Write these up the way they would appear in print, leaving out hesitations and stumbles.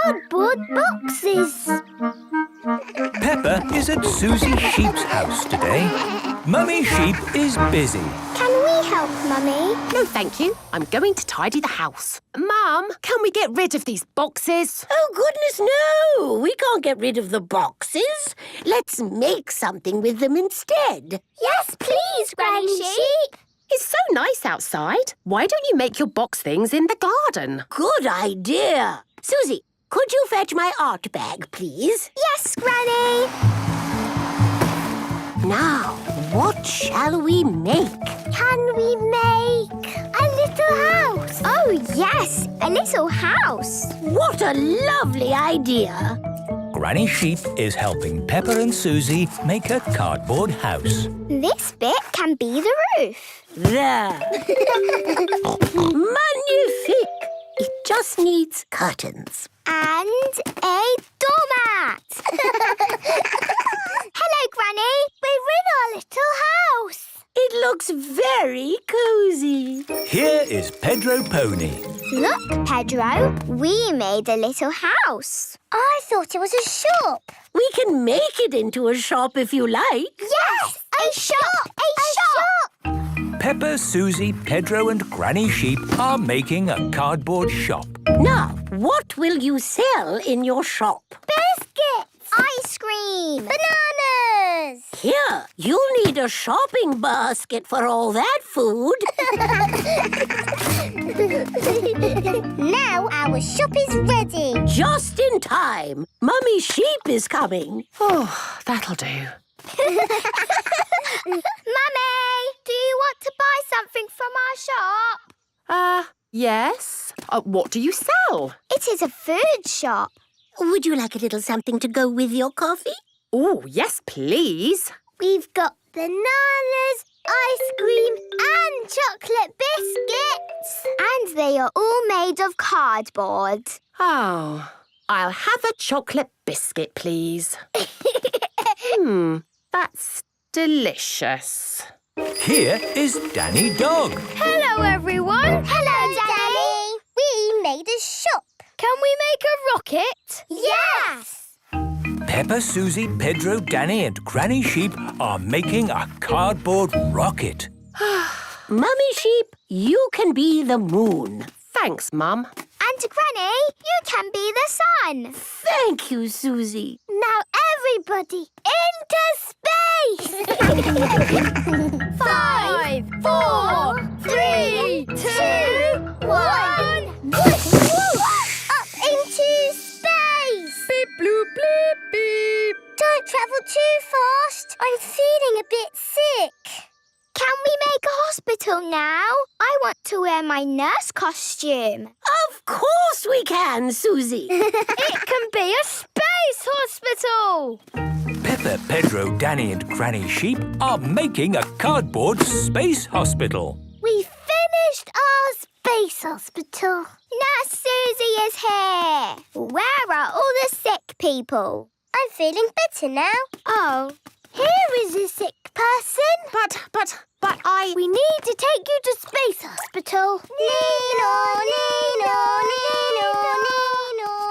cardboard boxes. Peppa is at Susie Sheep's house today. Mummy Sheep is busy. Can we help, Mummy? No, thank you. I'm going to tidy the house. Mum, can we get rid of these boxes? Oh, goodness, no! We can't get rid of the boxes. Let's make something with them instead. Yes, please, Granny Sheep. It's so nice outside. Why don't you make your box things in the garden? Good idea. Susie, could you fetch my art bag, please? Yes, Granny. Now, what shall we make? Can we make a little house? Oh, yes, a little house. What a lovely idea. Granny Sheep is helping Peppa and Susie make a cardboard house. This bit can be the roof. There. Magnifique. It just needs curtains. And a doormat. Hello, Granny. We're in our little house. It looks very cosy. Here is Pedro Pony. Look, Pedro, we made a little house. I thought it was a shop. We can make it into a shop if you like. Yes, a shop, a shop. Peppa, Susie, Pedro and Granny Sheep are making a cardboard shop. Now, what will you sell in your shop? Biscuits, ice cream, bananas. Here, you'll need a shopping basket for all that food. Now our shop is ready. Just in time. Mummy Sheep is coming. Oh, that'll do. Mummy, do you want to buy something from our shop? Yes. What do you sell? It is a food shop. Would you like a little something to go with your coffee? Oh, yes, please. We've got bananas, ice cream and chocolate biscuits. And they are all made of cardboard. Oh, I'll have a chocolate biscuit, please. That's delicious. Here is Danny Dog. Hello, everyone. Hello, Danny. We made a shop. Can we make a rocket? Yes. Peppa, Susie, Pedro, Danny and Granny Sheep are making a cardboard rocket. Mummy Sheep, you can be the moon. Thanks, Mum. And Granny, you can be the sun. Thank you, Susie. Now everybody into space! 5, 4, 3, 2, 1. Up into space! Beep, bloop, bleep, beep. Don't travel too fast. I'm feeling a bit sick. Can we make a hospital now? I want to wear my nurse costume. Of course we can, Susie. It can be a space hospital. Peppa, Pedro, Danny and Granny Sheep are making a cardboard space hospital. We finished our space hospital. Nurse Susie is here. Where are all the sick people? I'm feeling better now. Oh, here is a sick person. But We need to take you to space hospital.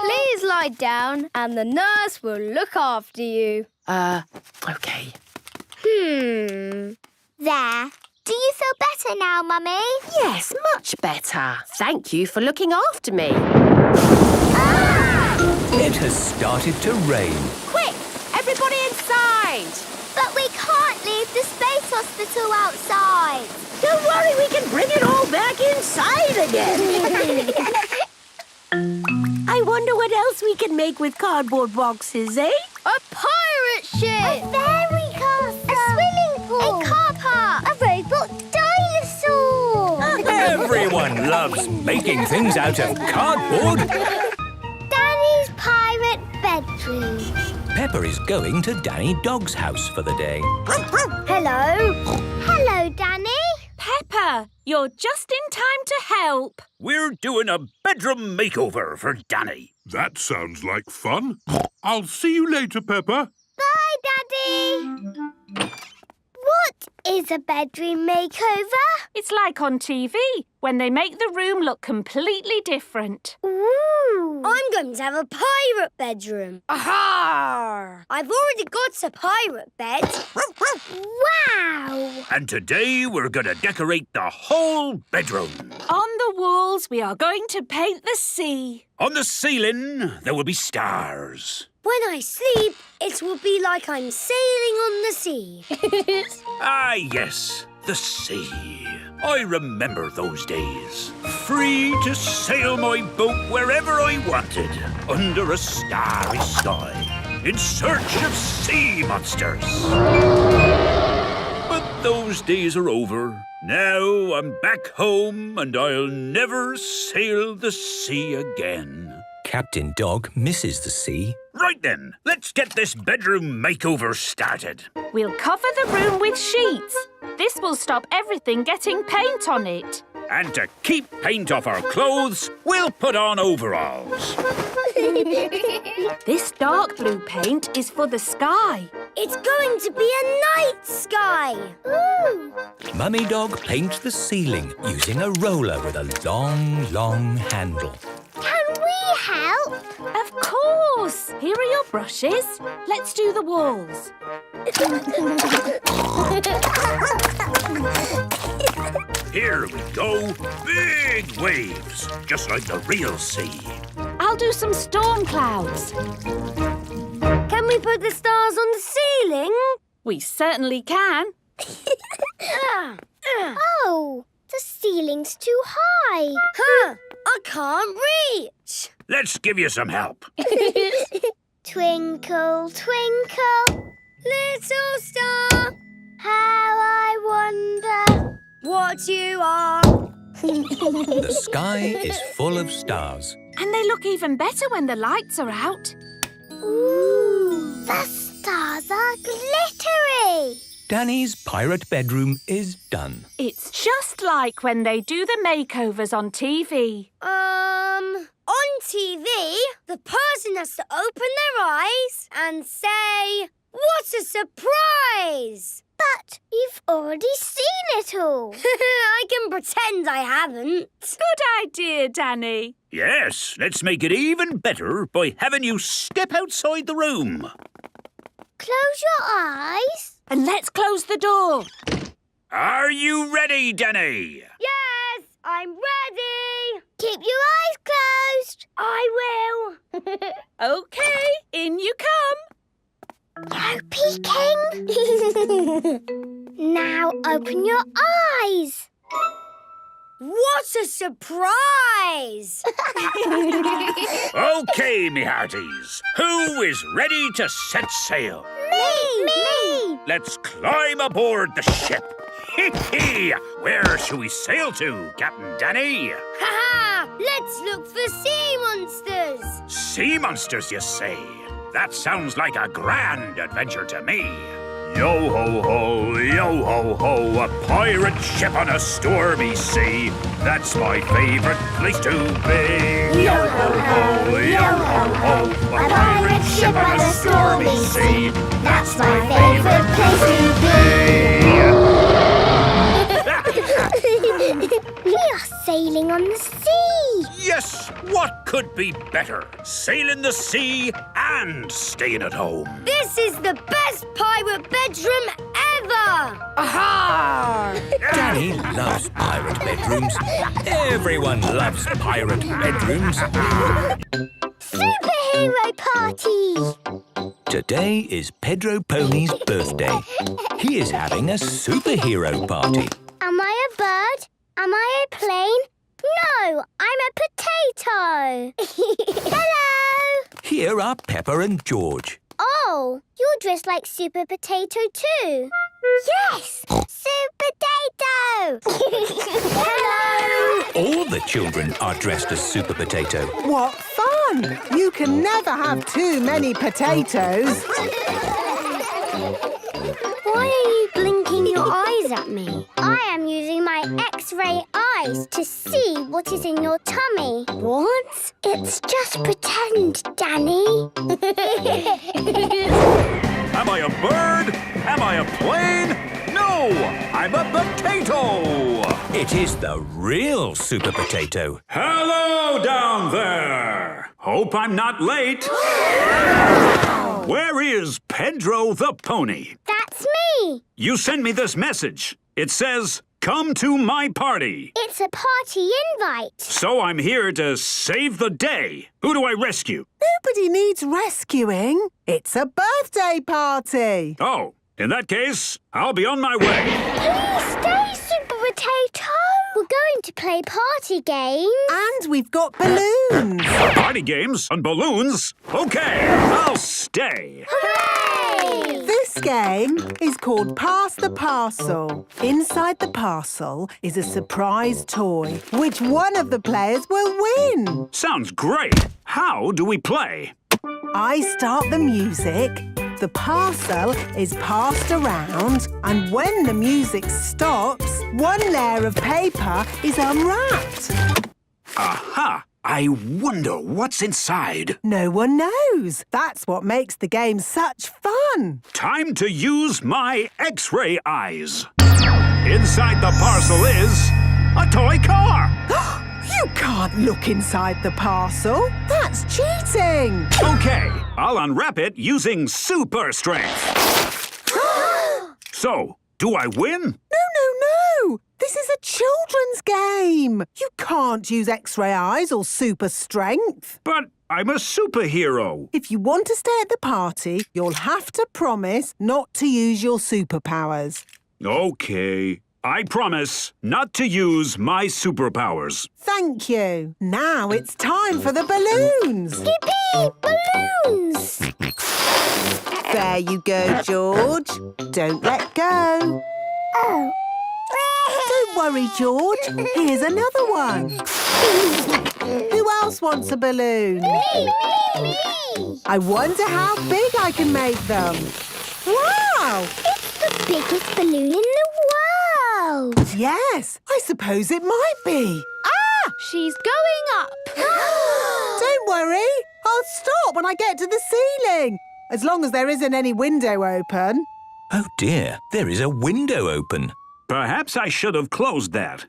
Please lie down and the nurse will look after you. Okay. There. Do you feel better now, Mummy? Yes, much better. Thank you for looking after me. It has started to rain. Quick, everybody inside. But we can't leave the space hospital outside. Don't worry, we can bring it all back inside again. I wonder what else we can make with cardboard boxes, eh? A pirate ship! A fairy castle. A swimming pool. A car park. A robot dinosaur. Everyone loves making things out of cardboard. Danny's pirate bedroom. Peppa is going to Danny Dog's house for the day. Hello. Hello, Danny. Peppa, you're just in time to help. We're doing a bedroom makeover for Danny. That sounds like fun. I'll see you later, Peppa. Bye, Daddy. What is a bedroom makeover? It's like on TV, when they make the room look completely different. Ooh. I'm going to have a pirate bedroom. Aha! I've already got a pirate bed. Wow! And today we're going to decorate the whole bedroom. On the walls, we are going to paint the sea. On the ceiling, there will be stars. When I sleep, it will be like I'm sailing on the sea. Ah, yes, the sea. I remember those days. Free to sail my boat wherever I wanted, under a starry sky, in search of sea monsters. But those days are over. Now I'm back home and I'll never sail the sea again. Captain Dog misses the sea. Right then, let's get this bedroom makeover started. We'll cover the room with sheets. This will stop everything getting paint on it. And to keep paint off our clothes, we'll put on overalls. This dark blue paint is for the sky. It's going to be a night sky. Ooh! Mummy Dog paints the ceiling using a roller with a long, long handle. Can we help? Of course! Here are your brushes. Let's do the walls. Here we go. Big waves, just like the real sea. I'll do some storm clouds. Can we put the stars on the ceiling? We certainly can. Oh, the ceiling's too high. Huh, I can't reach. Let's give you some help. Twinkle, twinkle, little star, how I wonder what you are. The sky is full of stars. And they look even better when the lights are out. Ooh, the stars are glittery. Danny's pirate bedroom is done. It's just like when they do the makeovers on TV. On TV, the person has to open their eyes and say, "What a surprise!" But you've already seen it all. I can pretend I haven't. Good idea, Danny. Yes, let's make it even better by having you step outside the room. Close your eyes. And let's close the door. Are you ready, Danny? Yes, I'm ready. Keep your eyes closed. I will. OK, in you come. No peeking. Now open your eyes. What a surprise! OK, me hearties. Who is ready to set sail? Me! Let's climb aboard the ship. Hee-hee! Where shall we sail to, Captain Danny? Ha-ha! Let's look for sea monsters. Sea monsters, you say? That sounds like a grand adventure to me. Yo-ho-ho, yo-ho-ho, a pirate ship on a stormy sea. That's my favorite place to be. Yo-ho-ho, yo-ho-ho, a pirate ship on a stormy sea. That's my favorite place to be. We are sailing on the sea. Yes, what could be better? Sailing the sea and staying at home. This is the best pirate bedroom ever. Aha! Danny loves pirate bedrooms. Everyone loves pirate bedrooms. Superhero party. Today is Pedro Pony's birthday. He is having a superhero party. Am I a bird? Am I a plane? No, I'm a potato. Hello. Here are Peppa and George. Oh, you're dressed like Super Potato too. Yes, Super Potato. Hello. All the children are dressed as Super Potato. What fun! You can never have too many potatoes. Why are you blinking your eyes at me? I am using my X-ray eyes to see what is in your tummy. What? It's just pretend, Danny. Am I a bird? Am I a plane? No, I'm a potato. It is the real Super Potato. Hello down there. Hope I'm not late. Where is Pedro the pony? That's me. You sent me this message. It says, "Come to my party." It's a party invite. So I'm here to save the day. Who do I rescue? Nobody needs rescuing. It's a birthday party. Oh, in that case, I'll be on my way. Please stay, Super Potato. We're going to play party games. And we've got balloons. Party games and balloons? Okay, I'll stay. Hooray! This game is called Pass the Parcel. Inside the parcel is a surprise toy. Which one of the players will win? Sounds great. How do we play? I start the music, the parcel is passed around, and when the music stops, one layer of paper is unwrapped. Aha! I wonder what's inside. No one knows. That's what makes the game such fun. Time to use my X-ray eyes. Inside the parcel is a toy car. You can't look inside the parcel. That's cheating. Okay, I'll unwrap it using super strength. So, do I win? No. This is a children's game. You can't use X-ray eyes or super strength. But I'm a superhero. If you want to stay at the party, you'll have to promise not to use your superpowers. Okay, I promise not to use my superpowers. Thank you. Now it's time for the balloons. Yippee! Balloons! There you go, George. Don't let go. Oh. Don't worry, George. Here's another one. Who else wants a balloon? Me! I wonder how big I can make them. Wow! It's the biggest balloon in the world. Yes, I suppose it might be. Ah! She's going up. Don't worry. I'll stop when I get to the ceiling. As long as there isn't any window open. Oh dear, there is a window open. Perhaps I should have closed that.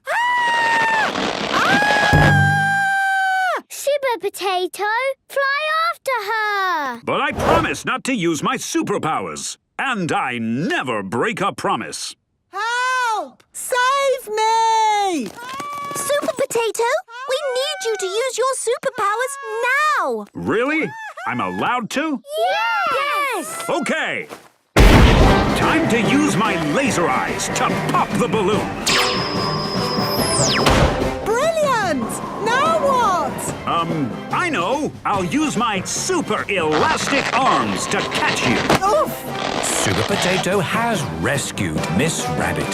Super Potato, fly after her. But I promise not to use my superpowers. And I never break a promise. Help! Save me! Super Potato, we need you to use your superpowers now. Really? I'm allowed to? Yes. Okay. Time to use my laser eyes to pop the balloon. Brilliant! Now what? I know. I'll use my super elastic arms to catch you. Oof! Super Potato has rescued Miss Rabbit.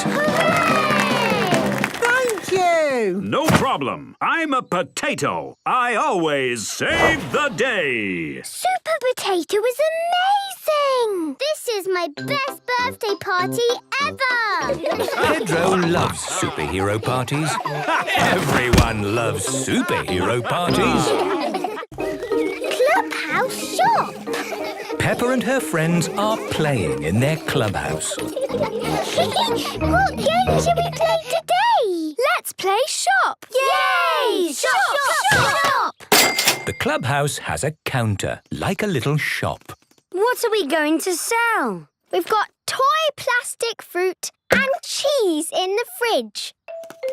Thank you! No problem. I'm a potato. I always save the day. Super Potato is amazing. This is my best birthday party ever. Pedro loves superhero parties. Everyone loves superhero parties. Clubhouse Shop. Peppa and her friends are playing in their clubhouse. What game should we play today? Let's play shop. Yay! Shop! The clubhouse has a counter, like a little shop. What are we going to sell? We've got toy plastic fruit and cheese in the fridge.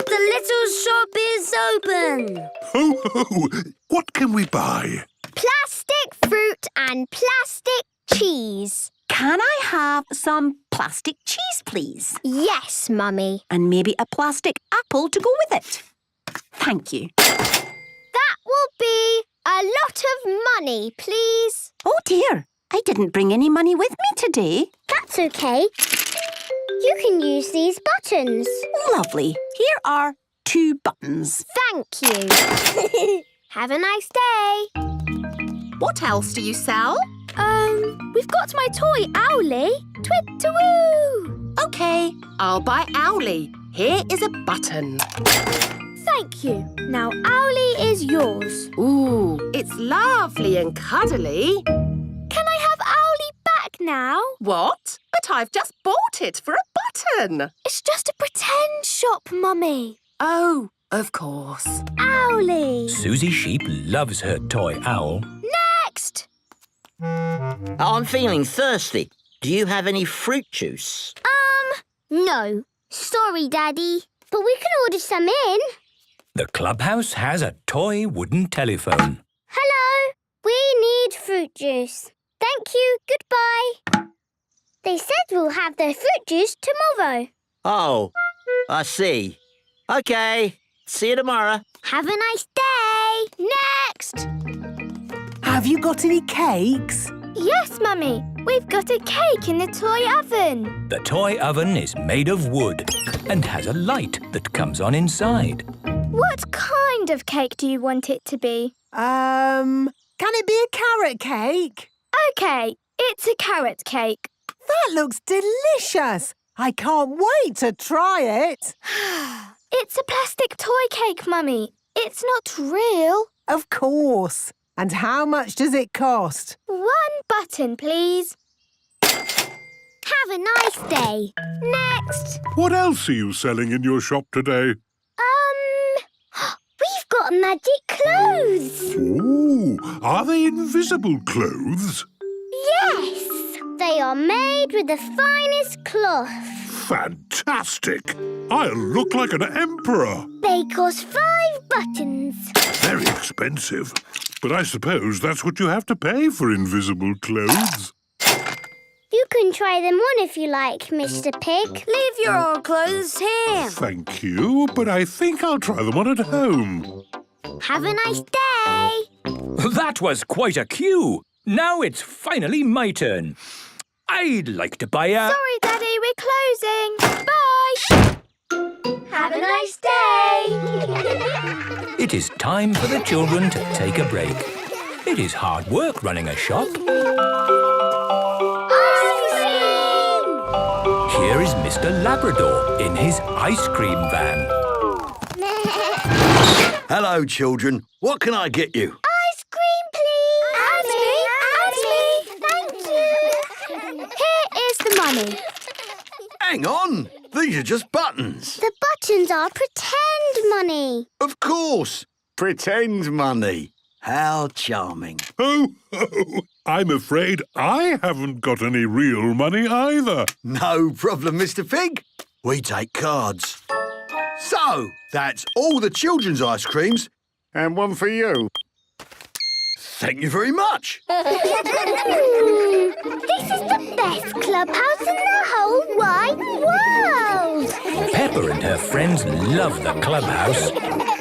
The little shop is open. Ho, ho! What can we buy? Plastic fruit and plastic cheese. Can I have some plastic cheese, please? Yes, Mummy. And maybe a plastic apple to go with it. Thank you. That will be a lot of money, please. Oh, dear. I didn't bring any money with me today. That's okay. You can use these buttons. Lovely. Here are 2 buttons. Thank you. Have a nice day. What else do you sell? We've got my toy Owlie. Twit-to-woo! OK, I'll buy Owlie. Here is a button. Thank you. Now Owlie is yours. Ooh, it's lovely and cuddly. Can I have Owlie back now? What? But I've just bought it for a button. It's just a pretend shop, Mummy. Oh, Of course. Owlie. Susie Sheep loves her toy owl. Next. I'm feeling thirsty. Do you have any fruit juice? No. Sorry, Daddy. But we can order some in. The clubhouse has a toy wooden telephone. Hello. We need fruit juice. Thank you. Goodbye. They said we'll have their fruit juice tomorrow. Oh, I see. OK. See you tomorrow. Have a nice day. Next. Have you got any cakes? Yes, Mummy. We've got a cake in the toy oven. The toy oven is made of wood and has a light that comes on inside. What kind of cake do you want it to be? Can it be a carrot cake? OK, it's a carrot cake. That looks delicious. I can't wait to try it. It's a plastic toy cake, Mummy. It's not real. Of course. And how much does it cost? 1 button, please. Have a nice day. Next. What else are you selling in your shop today? We've got magic clothes. Ooh, are they invisible clothes? Yes. They are made with the finest cloth. Fantastic! I'll look like an emperor. They cost 5 buttons. Very expensive. But I suppose that's what you have to pay for invisible clothes. You can try them on if you like, Mr. Pig. Leave your old clothes here. Thank you, but I think I'll try them on at home. Have a nice day. That was quite a queue. Now it's finally my turn. I'd like to buy a... Sorry, Daddy, we're closing. Bye. Have a nice day. It is time for the children to take a break. It is hard work running a shop. Here is Mr. Labrador in his ice cream van. Hello, children. What can I get you? Ice cream, please. Thank you. Here is the money. Hang on. These are just buttons. The buttons are pretend money. Of course. Pretend money. How charming. Ho, ho! I'm afraid I haven't got any real money either. No problem, Mr. Pig. We take cards. So, that's all the children's ice creams. And one for you. Thank you very much. This is the best clubhouse in the whole wide world. Peppa and her friends love the clubhouse.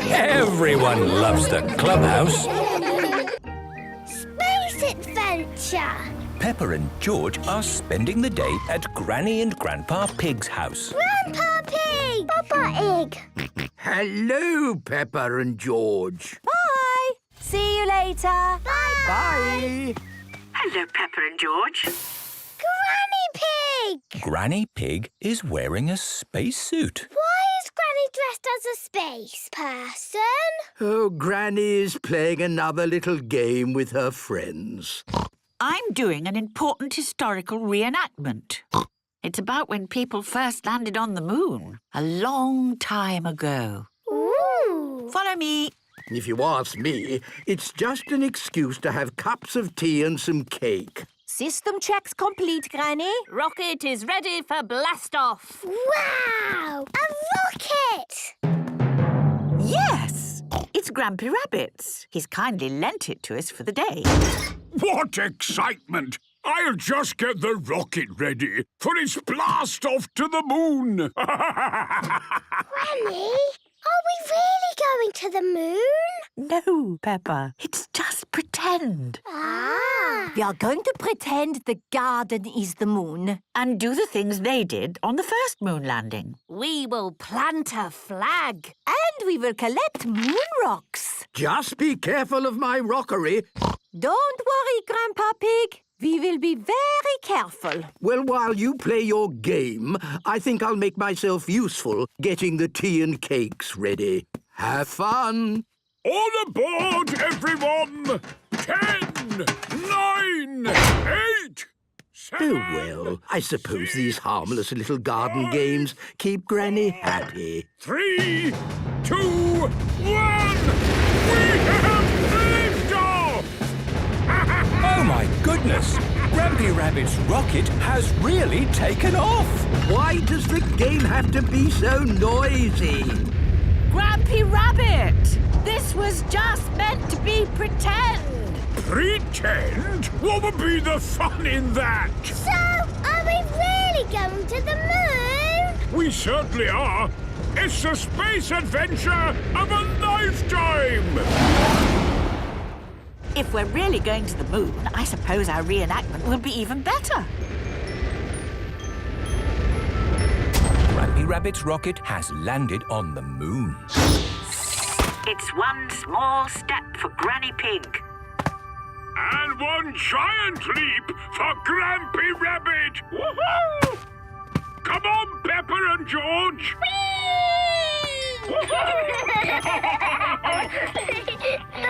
Everyone loves the clubhouse. Space adventure. Peppa and George are spending the day at Granny and Grandpa Pig's house. Grandpa Pig. Papa Egg. Hello, Peppa and George. Bye. See you later. Bye. Bye. Hello, Peppa and George. Granny Pig. Granny Pig is wearing a spacesuit. Why is Granny dressed as a space person? Oh, Granny is playing another little game with her friends. I'm doing an important historical reenactment. It's about when people first landed on the moon, a long time ago. Ooh. Follow me. If you ask me, it's just an excuse to have cups of tea and some cake. System checks complete, Granny. Rocket is ready for blast-off. Wow! A rocket! Yes, it's Grampy Rabbit's. He's kindly lent it to us for the day. What excitement! I'll just get the rocket ready for its blast off to the moon. Granny, are we really going to the moon? No, Peppa, it's just pretend. Ah! We are going to pretend the garden is the moon. And do the things they did on the first moon landing. We will plant a flag. And we will collect moon rocks. Just be careful of my rockery. Don't worry, Grandpa Pig. We will be very careful. Well, while you play your game, I think I'll make myself useful getting the tea and cakes ready. Have fun. All aboard, everyone! 10, 9, 8, Oh, well, I suppose these harmless little garden games keep Granny happy. 3, 2, 1! We have liftoff! Oh, my goodness! Grampy Rabbit's rocket has really taken off! Why does the game have to be so noisy? Grampy Rabbit! This was just meant to be pretend! Pretend? What would be the fun in that? So, are we really going to the moon? We certainly are. It's the space adventure of a lifetime! If we're really going to the moon, I suppose our reenactment will be even better. Grampy Rabbit's rocket has landed on the moon. It's one small step for Granny Pig. And one giant leap for Grampy Rabbit! Woohoo! Come on, Peppa and George! The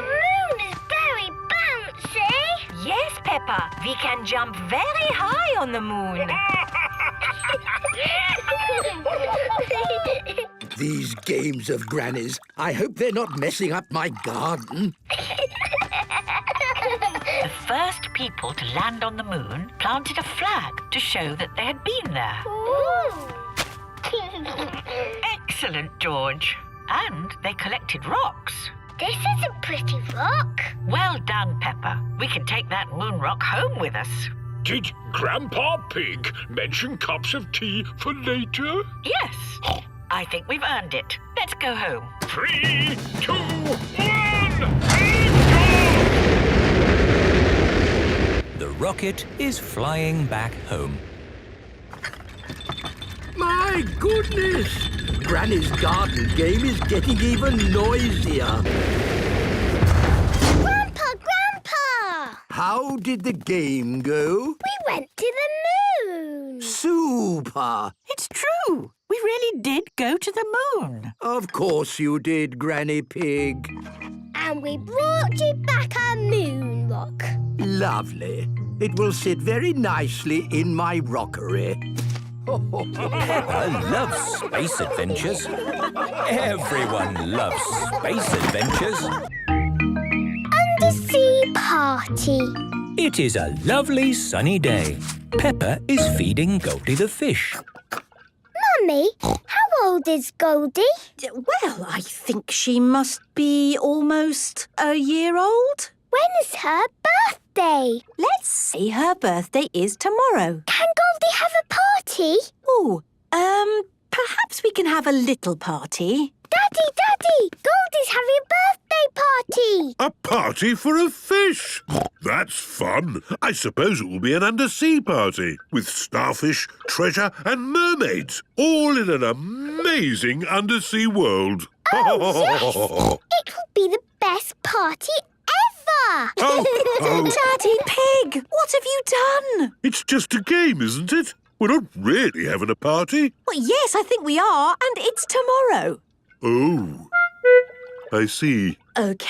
moon is very bouncy. Yes, Peppa. We can jump very high on the moon. These games of Granny's. I hope they're not messing up my garden. The first people to land on the moon planted a flag to show that they had been there. Excellent, George. And they collected rocks. This is a pretty rock. Well done, Peppa. We can take that moon rock home with us. Did Grandpa Pig mention cups of tea for later? Yes. I think we've earned it. Let's go home. 3, 2, 1! The rocket is flying back home. My goodness! Granny's garden game is getting even noisier. Grandpa! How did the game go? We went to the moon. Super! It's true. We really did go to the moon. Of course you did, Granny Pig. And we brought you back our moon rock. Lovely. It will sit very nicely in my rockery. Peppa loves space adventures. Everyone loves space adventures. Undersea Party. It is a lovely sunny day. Peppa is feeding Goldie the fish. Mummy, how old is Goldie? Well, I think she must be almost a year old. When is her birthday? Let's say her birthday is tomorrow. Can Goldie have a party? Oh, perhaps we can have a little party. Daddy, Goldie's having a birthday party. A party for a fish? That's fun. I suppose it will be an undersea party with starfish, treasure and mermaids, all in an amazing undersea world. Oh, yes! It will be the best party ever! Daddy Pig, what have you done? It's just a game, isn't it? We're not really having a party. Well, yes, I think we are, and it's tomorrow. Oh, I see. OK.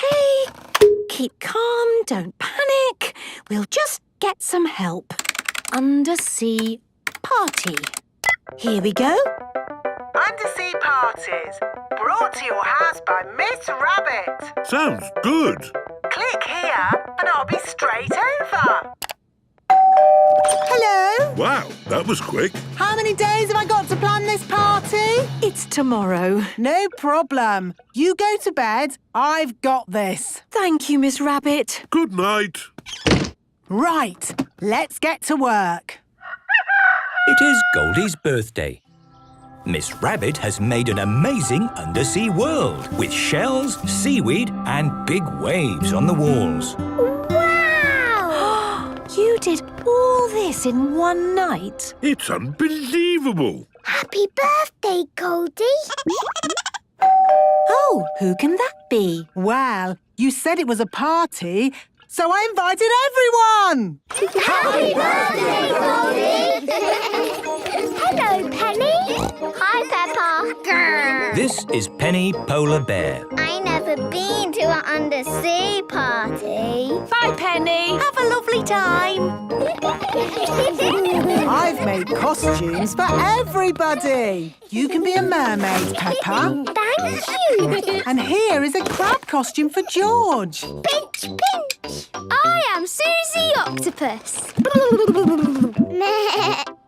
Keep calm, don't panic. We'll just get some help. Undersea Party. Here we go. Undersea Parties, brought to your house by Miss Rabbit. Sounds good. Click here and I'll be straight over. Hello? Wow, that was quick. How many days have I got to plan this party? It's tomorrow. No problem. You go to bed. I've got this. Thank you, Miss Rabbit. Good night. Right, let's get to work. It is Goldie's birthday. Miss Rabbit has made an amazing undersea world with shells, seaweed and big waves on the walls. Wow! You did all this in one night? It's unbelievable. Happy birthday, Goldie. Oh, who can that be? Well, you said it was a party, so I invited everyone. Happy birthday, Goldie! Hello, Penny. Hi, Peppa. This is Penny Polar Bear. I never never been to an undersea party. Bye, Penny. Have a lovely time. I've made costumes for everybody. You can be a mermaid, Peppa. Thank you. And here is a crab costume for George. Pinch, pinch. I am Susie Octopus.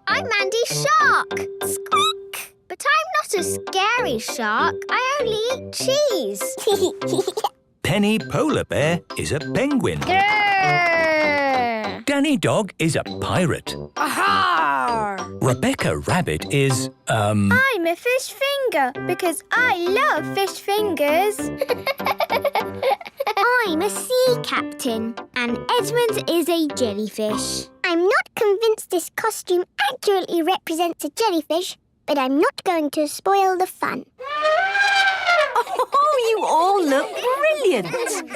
I'm Mandy Shark. Squeak. But I'm not a scary shark. I only eat cheese. Penny Polar Bear is a penguin. Grrr. Danny Dog is a pirate. Aha! Rebecca Rabbit is, I'm a fish finger because I love fish fingers. I'm a sea captain, and Edmund is a jellyfish. I'm not convinced this costume accurately represents a jellyfish, but I'm not going to spoil the fun. Oh, you all look brilliant.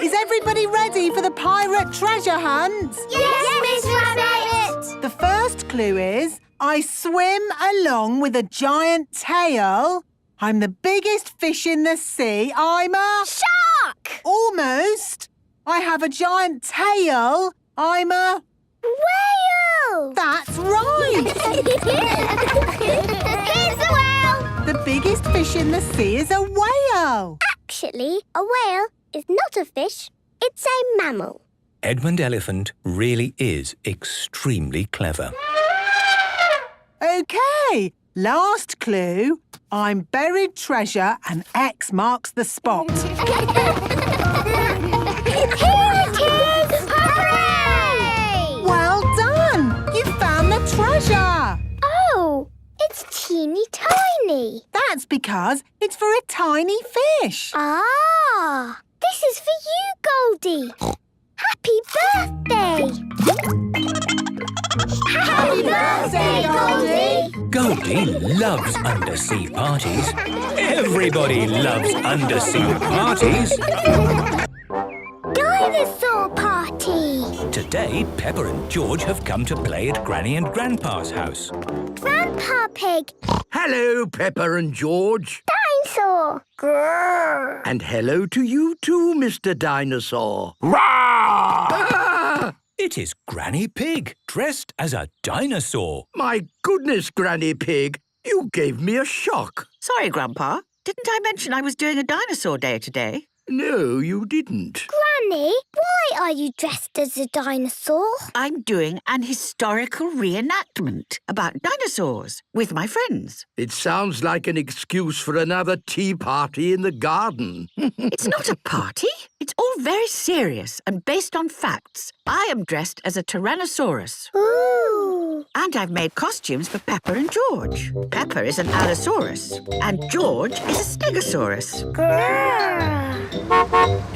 Is everybody ready for the pirate treasure hunt? Yes, Miss Rabbit! The first clue is, I swim along with a giant tail. I'm the biggest fish in the sea. I'm a... Shark! Almost. I have a giant tail. I'm a... Whale! That's right. Here's a whale! The biggest fish in the sea is a whale. Actually, a whale is not a fish. It's a mammal. Edmund Elephant really is extremely clever. OK, last clue. I'm buried treasure and X marks the spot. Here it is! Hooray! Well done! You found the treasure! Oh, it's teeny tiny. That's because it's for a tiny fish. Ah, this is for you, Goldie. Happy birthday! Happy birthday, Goldie! Goldie loves undersea parties. Everybody loves undersea parties. Dinosaur Party! Today, Peppa and George have come to play at Granny and Grandpa's house. Grandpa Pig! Hello, Peppa and George. Dinosaur! Grrr! And hello to you too, Mr. Dinosaur. It is Granny Pig, dressed as a dinosaur. My goodness, Granny Pig, you gave me a shock. Sorry, Grandpa. Didn't I mention I was doing a dinosaur day today? No, you didn't. Granny, why are you dressed as a dinosaur? I'm doing an historical reenactment about dinosaurs with my friends. It sounds like an excuse for another tea party in the garden. It's not a party. It's all very serious and based on facts. I am dressed as a Tyrannosaurus. Ooh! And I've made costumes for Peppa and George. Peppa is an Allosaurus and George is a Stegosaurus. Grrr!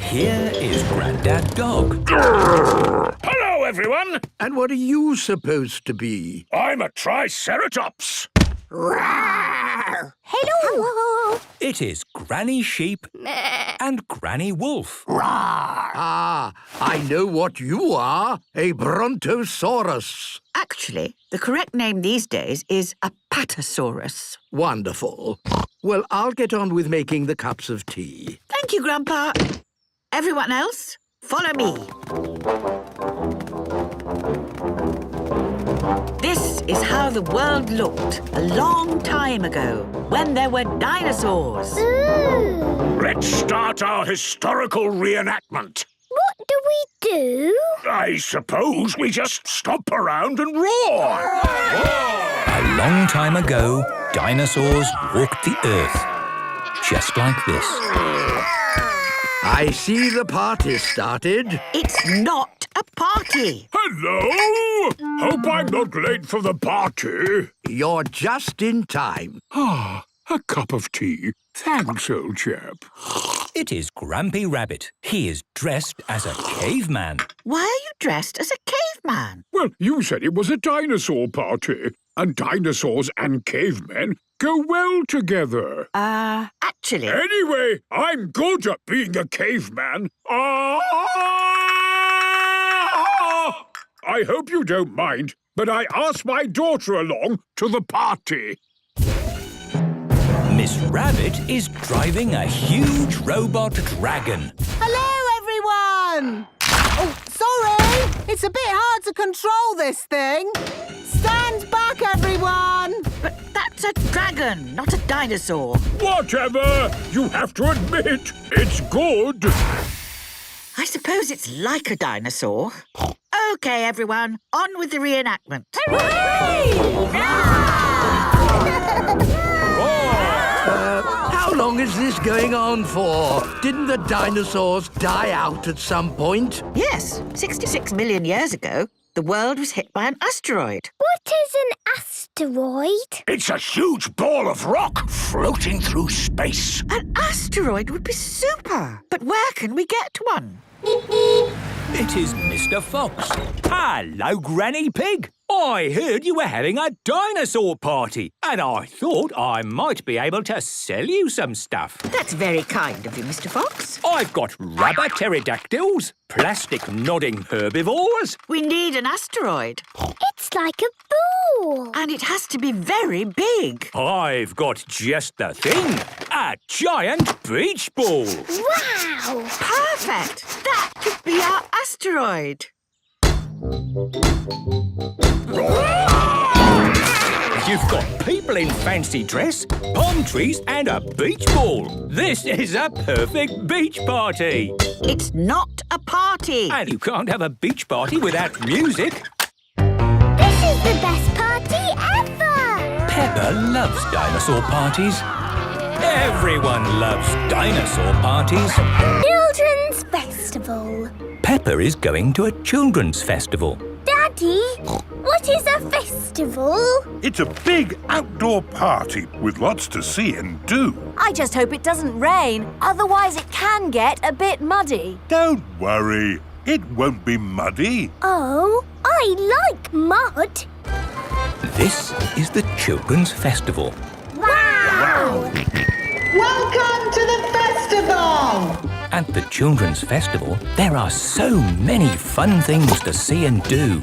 Here is Grandad Dog. Hello, everyone. And what are you supposed to be? I'm a Triceratops. Hello! It is Granny Sheep and Granny Wolf. Ah, I know what you are. A Brontosaurus. Actually, the correct name these days is a Patasaurus. Wonderful. Well, I'll get on with making the cups of tea. Thank you, Grandpa. Everyone else, follow me. This is how the world looked a long time ago, when there were dinosaurs. Ooh! Let's start our historical reenactment. What do we do? I suppose we just stomp around and roar. A long time ago, dinosaurs walked the earth. Just like this. I see the party started. It's not a party. Hello! Hope I'm not late for the party. You're just in time. Ah, a cup of tea. Thanks, old chap. It is Grampy Rabbit. He is dressed as a caveman. Why are you dressed as a caveman? Well, you said it was a dinosaur party, and dinosaurs and cavemen go well together. Actually... Anyway, I'm good at being a caveman. I hope you don't mind, but I asked my daughter along to the party. Miss Rabbit is driving a huge robot dragon. Hello, everyone! Oh, sorry! It's a bit hard to control this thing. Stand back, everyone! But that's a dragon, not a dinosaur. Whatever! You have to admit, it's good. I suppose it's like a dinosaur. OK, everyone, on with the reenactment. How long is this going on for? Didn't the dinosaurs die out at some point? Yes, 66 million years ago, the world was hit by an asteroid. What is an asteroid? It's a huge ball of rock floating through space. An asteroid would be super. But where can we get one? It is Mr. Fox. Hello, Granny Pig. I heard you were having a dinosaur party, and I thought I might be able to sell you some stuff. That's very kind of you, Mr. Fox. I've got rubber pterodactyls, plastic nodding herbivores. We need an asteroid. It's like a ball. And it has to be very big. I've got just the thing. A giant beach ball. Wow! Perfect. That could be our asteroid. You've got people in fancy dress, palm trees and a beach ball. This is a perfect beach party. It's not a party. And you can't have a beach party without music. This is the best party ever! Peppa loves dinosaur parties. Everyone loves dinosaur parties. Children's Festival. Peppa is going to a children's festival. Daddy, what is a festival? It's a big outdoor party with lots to see and do. I just hope it doesn't rain, otherwise it can get a bit muddy. Don't worry, it won't be muddy. Oh, I like mud. This is the children's festival. Wow! Welcome to the festival! At the children's festival, there are so many fun things to see and do.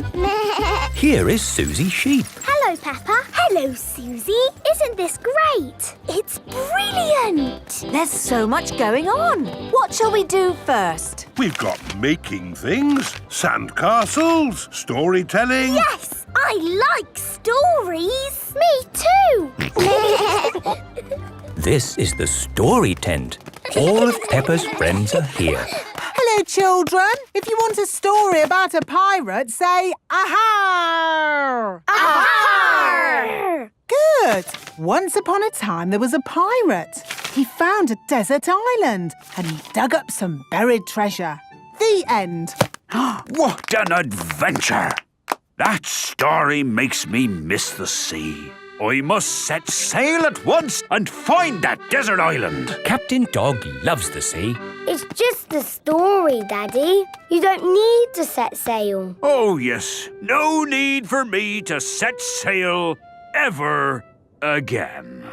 Here is Susie Sheep. Hello, Peppa. Hello, Susie. Isn't this great? It's brilliant. There's so much going on. What shall we do first? We've got making things, sandcastles, storytelling. Yes, I like stories. Me too. This is the story tent. All of Peppa's friends are here. Hello, children. If you want a story about a pirate, say aha! Aha! Good. Once upon a time, there was a pirate. He found a desert island and he dug up some buried treasure. The end. What an adventure! That story makes me miss the sea. I must set sail at once and find that desert island. Captain Dog loves the sea. It's just the story, Daddy. You don't need to set sail. Oh, yes. No need for me to set sail ever again.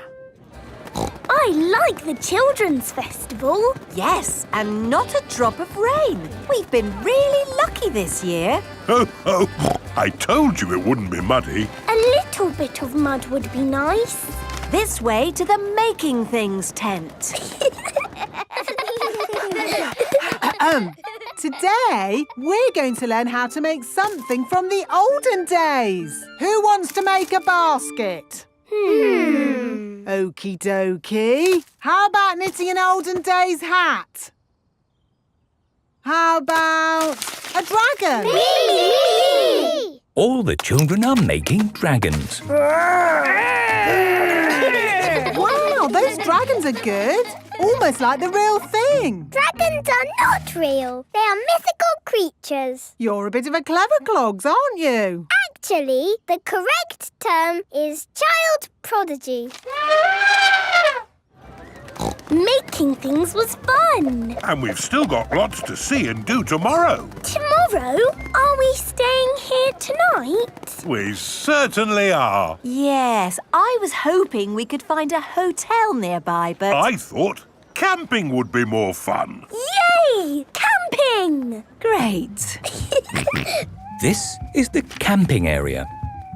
I like the Children's Festival. Yes, and not a drop of rain. We've been really lucky this year. Oh, I told you it wouldn't be muddy. A little bit of mud would be nice. This way to the making things tent. Today, we're going to learn how to make something from the olden days. Who wants to make a basket? Okie dokie. How about knitting an olden days hat? How about a dragon? Me! All the children are making dragons. Wow, those dragons are good. Almost like the real thing. Dragons are not real. They are mythical creatures. You're a bit of a clever clogs, aren't you? Actually, the correct term is child prodigy. Making things was fun. And we've still got lots to see and do tomorrow. Tomorrow? Are we staying here tonight? We certainly are. Yes, I was hoping we could find a hotel nearby, but... I thought camping would be more fun. Yay! Camping! Great. This is the camping area.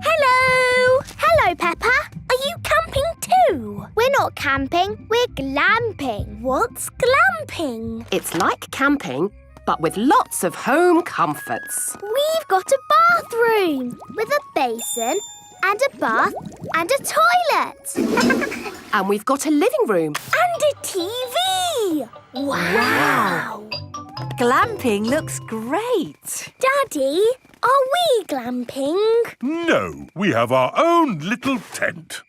Hello! Hello, Peppa. Are you camping No, we're not camping, we're glamping. What's glamping? It's like camping, but with lots of home comforts. We've got a bathroom with a basin and a bath and a toilet. And we've got a living room. And a TV. Wow. Glamping looks great. Daddy, are we glamping? No, we have our own little tent.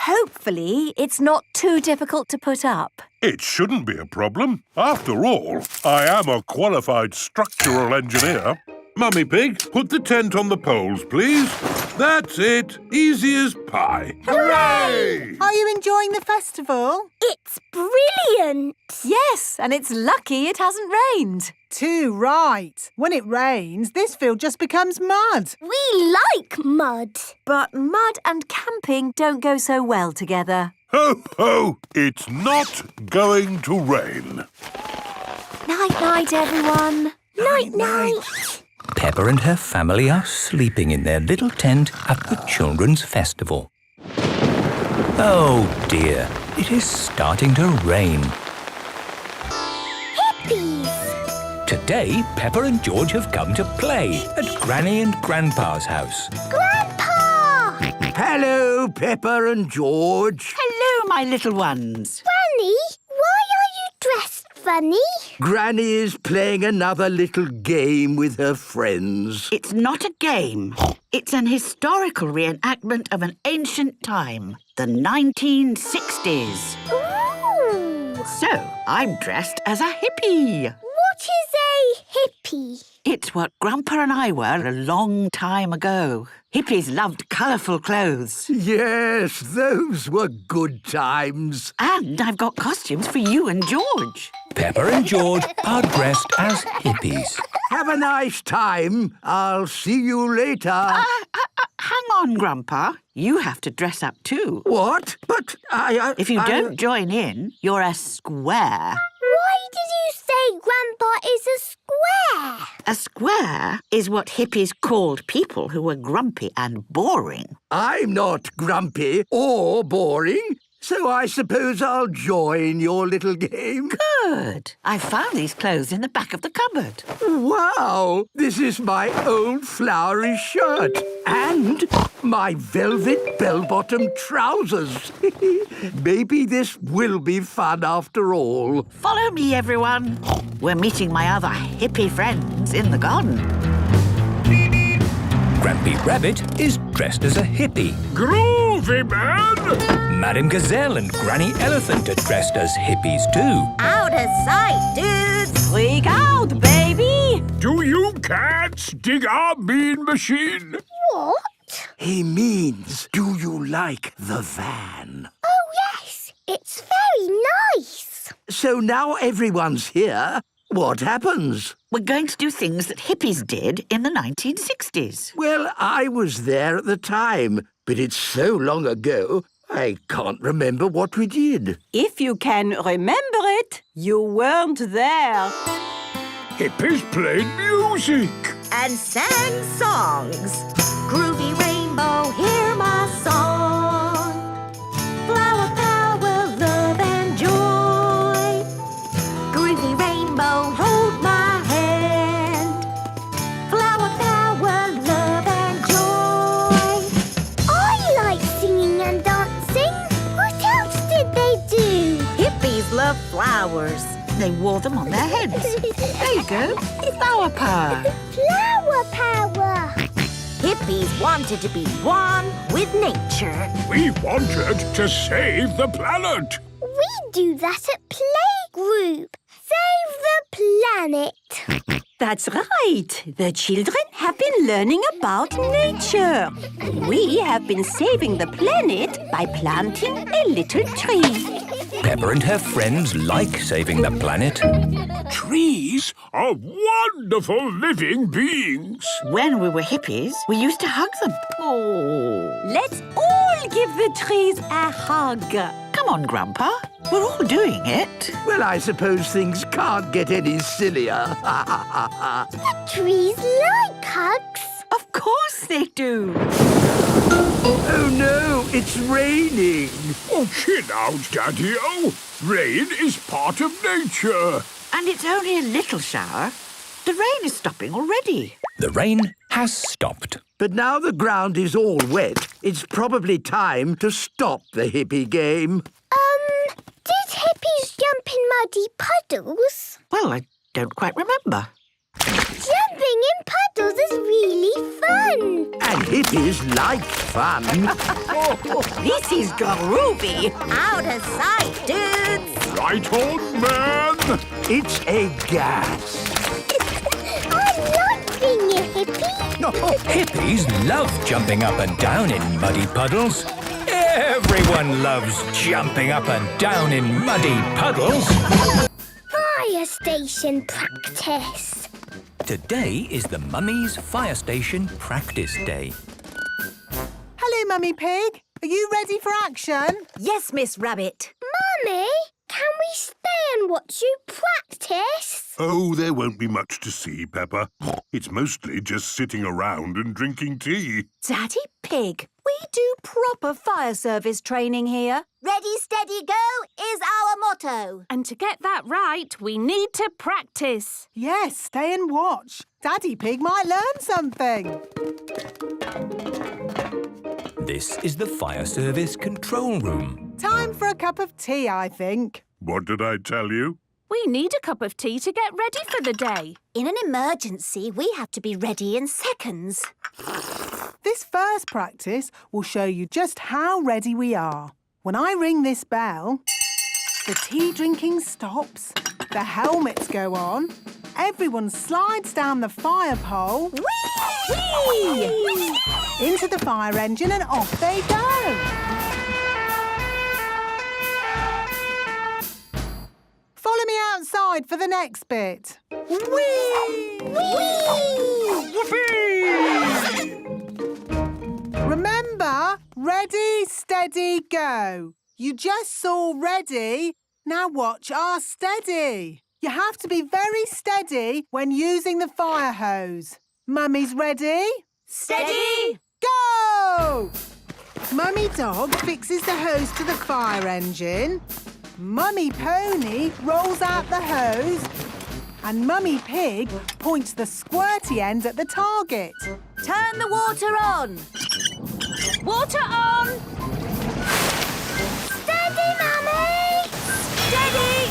Hopefully, it's not too difficult to put up. It shouldn't be a problem. After all, I am a qualified structural engineer. Mummy Pig, put the tent on the poles, please. That's it. Easy as pie. Hooray! Are you enjoying the festival? It's brilliant. Yes, and it's lucky it hasn't rained. Too right. When it rains, this field just becomes mud. We like mud. But mud and camping don't go so well together. Ho, ho! It's not going to rain. Night-night, everyone. Night-night. Peppa and her family are sleeping in their little tent at the children's festival. Oh dear, it is starting to rain. Hippies. Today, Peppa and George have come to play at Granny and Grandpa's house. Grandpa! Hello, Peppa and George. Hello, my little ones. Granny, why are you dressed funny? Granny is playing another little game with her friends. It's not a game. It's an historical reenactment of an ancient time, the 1960s. Ooh. So, I'm dressed as a hippie. What is a hippie? It's what Grandpa and I were a long time ago. Hippies loved colourful clothes. Yes, those were good times. And I've got costumes for you and George. Peppa and George are dressed as hippies. Have a nice time. I'll see you later. Hang on, Grandpa. You have to dress up too. What? But If you don't join in, you're a square. Why did you say Grandpa is a square? A square is what hippies called people who were grumpy and boring. I'm not grumpy or boring, so I suppose I'll join your little game. Good. I found these clothes in the back of the cupboard. Wow! This is my old flowery shirt and my velvet bell-bottom trousers. Maybe this will be fun after all. Follow me, everyone. We're meeting my other hippie friends in the garden. Grampy Rabbit is dressed as a hippie. Groovy, man! Madam Gazelle and Granny Elephant are dressed as hippies too. Out of sight, dudes. Freak out, baby. Do you cats dig our mean machine? What? He means, do you like the van? Oh, yes. It's very nice. So now everyone's here. What happens? We're going to do things that hippies did in the 1960s. Well, I was there at the time, but it's so long ago, I can't remember what we did. If you can remember it, you weren't there. Hippies played music. And sang songs. Groovy rainbow, hear my song. Flower power, love and joy. Groovy rainbow, hold my hand. Flower power, love and joy. I like singing and dancing. What else did they do? Hippies love flowers. They wore them on their heads. There you go. Flower power. Flower power. Hippies wanted to be one with nature. We wanted to save the planet. We do that at playgroup. Save the planet. That's right. The children have been learning about nature. We have been saving the planet by planting a little tree. Peppa and her friends like saving the planet. Trees are wonderful living beings. When we were hippies, we used to hug them. Oh. Let's all give the trees a hug. Come on, Grandpa. We're all doing it. Well, I suppose things can't get any sillier. The trees like hugs. Of course they do. Oh no, It's raining. Oh, chill out, Daddy-o. Rain is part of nature. And it's only a little shower. The rain is stopping already. The rain has stopped. But now the ground is all wet, it's probably time to stop the hippie game. Did hippies jump in muddy puddles? Well, I don't quite remember. Jumping in puddles is really fun. And hippies like fun. This is groovy. Out of sight, dudes. Right on, man. It's a gas. I like being a hippie. Hippies love jumping up and down in muddy puddles. Everyone loves jumping up and down in muddy puddles. Fire station practice. Today is the Mummy's Fire Station Practice Day. Hello, Mummy Pig. Are you ready for action? Yes, Miss Rabbit. Mummy, can we stay and watch you practice? Oh, there won't be much to see, Peppa. It's mostly just sitting around and drinking tea. Daddy Pig, we do proper fire service training here. Ready, steady, go is our motto. And to get that right, we need to practice. Yes, stay and watch. Daddy Pig might learn something. This is the Fire Service Control Room. Time for a cup of tea, I think. What did I tell you? We need a cup of tea to get ready for the day. In an emergency, we have to be ready in seconds. This first practice will show you just how ready we are. When I ring this bell, the tea drinking stops, the helmets go on, everyone slides down the fire pole, whee! Into the fire engine and off they go. Follow me outside for the next bit. Whee! Remember, ready, steady, go. You just saw ready. Now watch our steady. You have to be very steady when using the fire hose. Mummy's ready? Steady. Go! Mummy Dog fixes the hose to the fire engine. Mummy Pony rolls out the hose. And Mummy Pig points the squirty end at the target. Turn the water on. Water on! Steady, Mummy! Steady.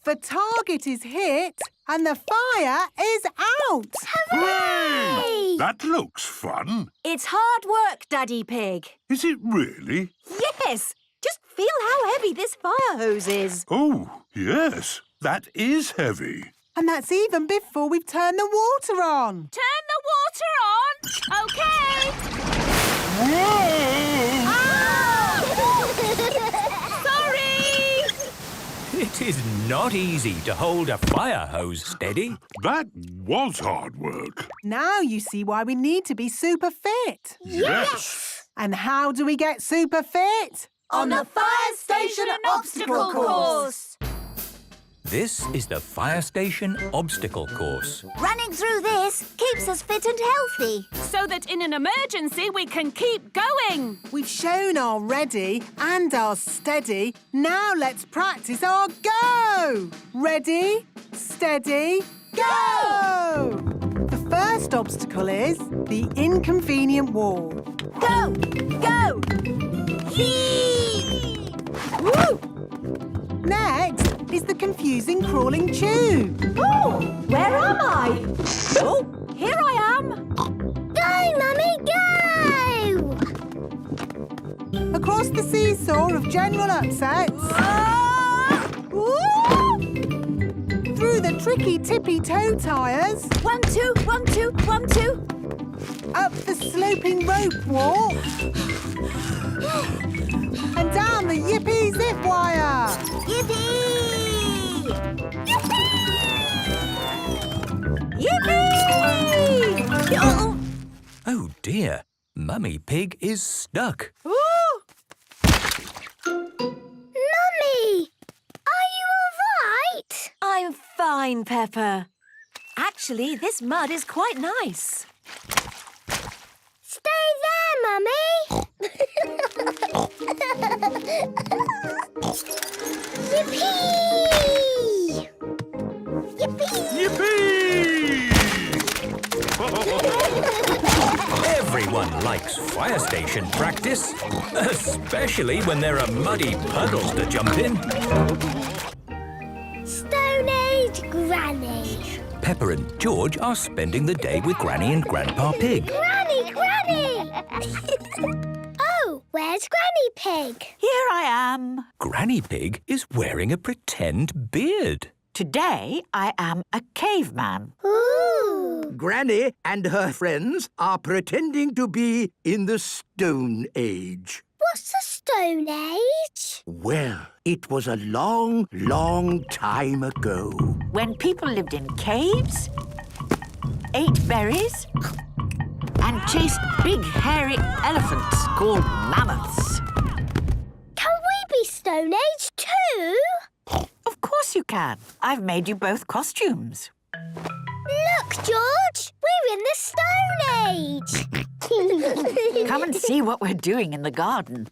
The target is hit and the fire is out. Hooray! That looks fun. It's hard work, Daddy Pig. Is it really? Yes, just feel how heavy this fire hose is. Oh, yes. That is heavy. And that's even before we've turned the water on. Turn the water on! OK! Sorry! It is not easy to hold a fire hose steady. That was hard work. Now you see why we need to be super fit. Yes. And how do we get super fit? On the fire station obstacle course. This is the Fire Station Obstacle Course. Running through this keeps us fit and healthy. So that in an emergency we can keep going. We've shown our ready and our steady. Now let's practice our go. Ready, steady, go! The first obstacle is the inconvenient wall. Go! Go! Whee! Woo! Next is the confusing crawling tube. Oh, where am I? Oh, here I am. Go, Mummy, go! Across the seesaw of general upsets. Woo! Through the tricky tippy toe tires. 1, 2, 1, 2, 1, 2. Up the sloping rope walk. And down the yippee zip wire. Yippee! Yippee! Oh. Oh dear, Mummy Pig is stuck. Ooh! Mummy, are you all right? I'm fine, Peppa. Actually, this mud is quite nice. Stay there, Mummy. Yippee! Yippee! Everyone likes fire station practice, especially when there are muddy puddles to jump in. Stone Age Granny. Peppa and George are spending the day with Granny and Grandpa Pig. Granny! Oh, where's Granny Pig? Here I am. Granny Pig is wearing a pretend beard. Today I am a caveman. Ooh! Granny and her friends are pretending to be in the Stone Age. What's the Stone Age? Well, it was a long, long time ago. When people lived in caves, ate berries, and chased big hairy elephants called mammoths. Can we be Stone Age too? Of course you can. I've made you both costumes. Look, George! We're in the Stone Age! Come and see what we're doing in the garden.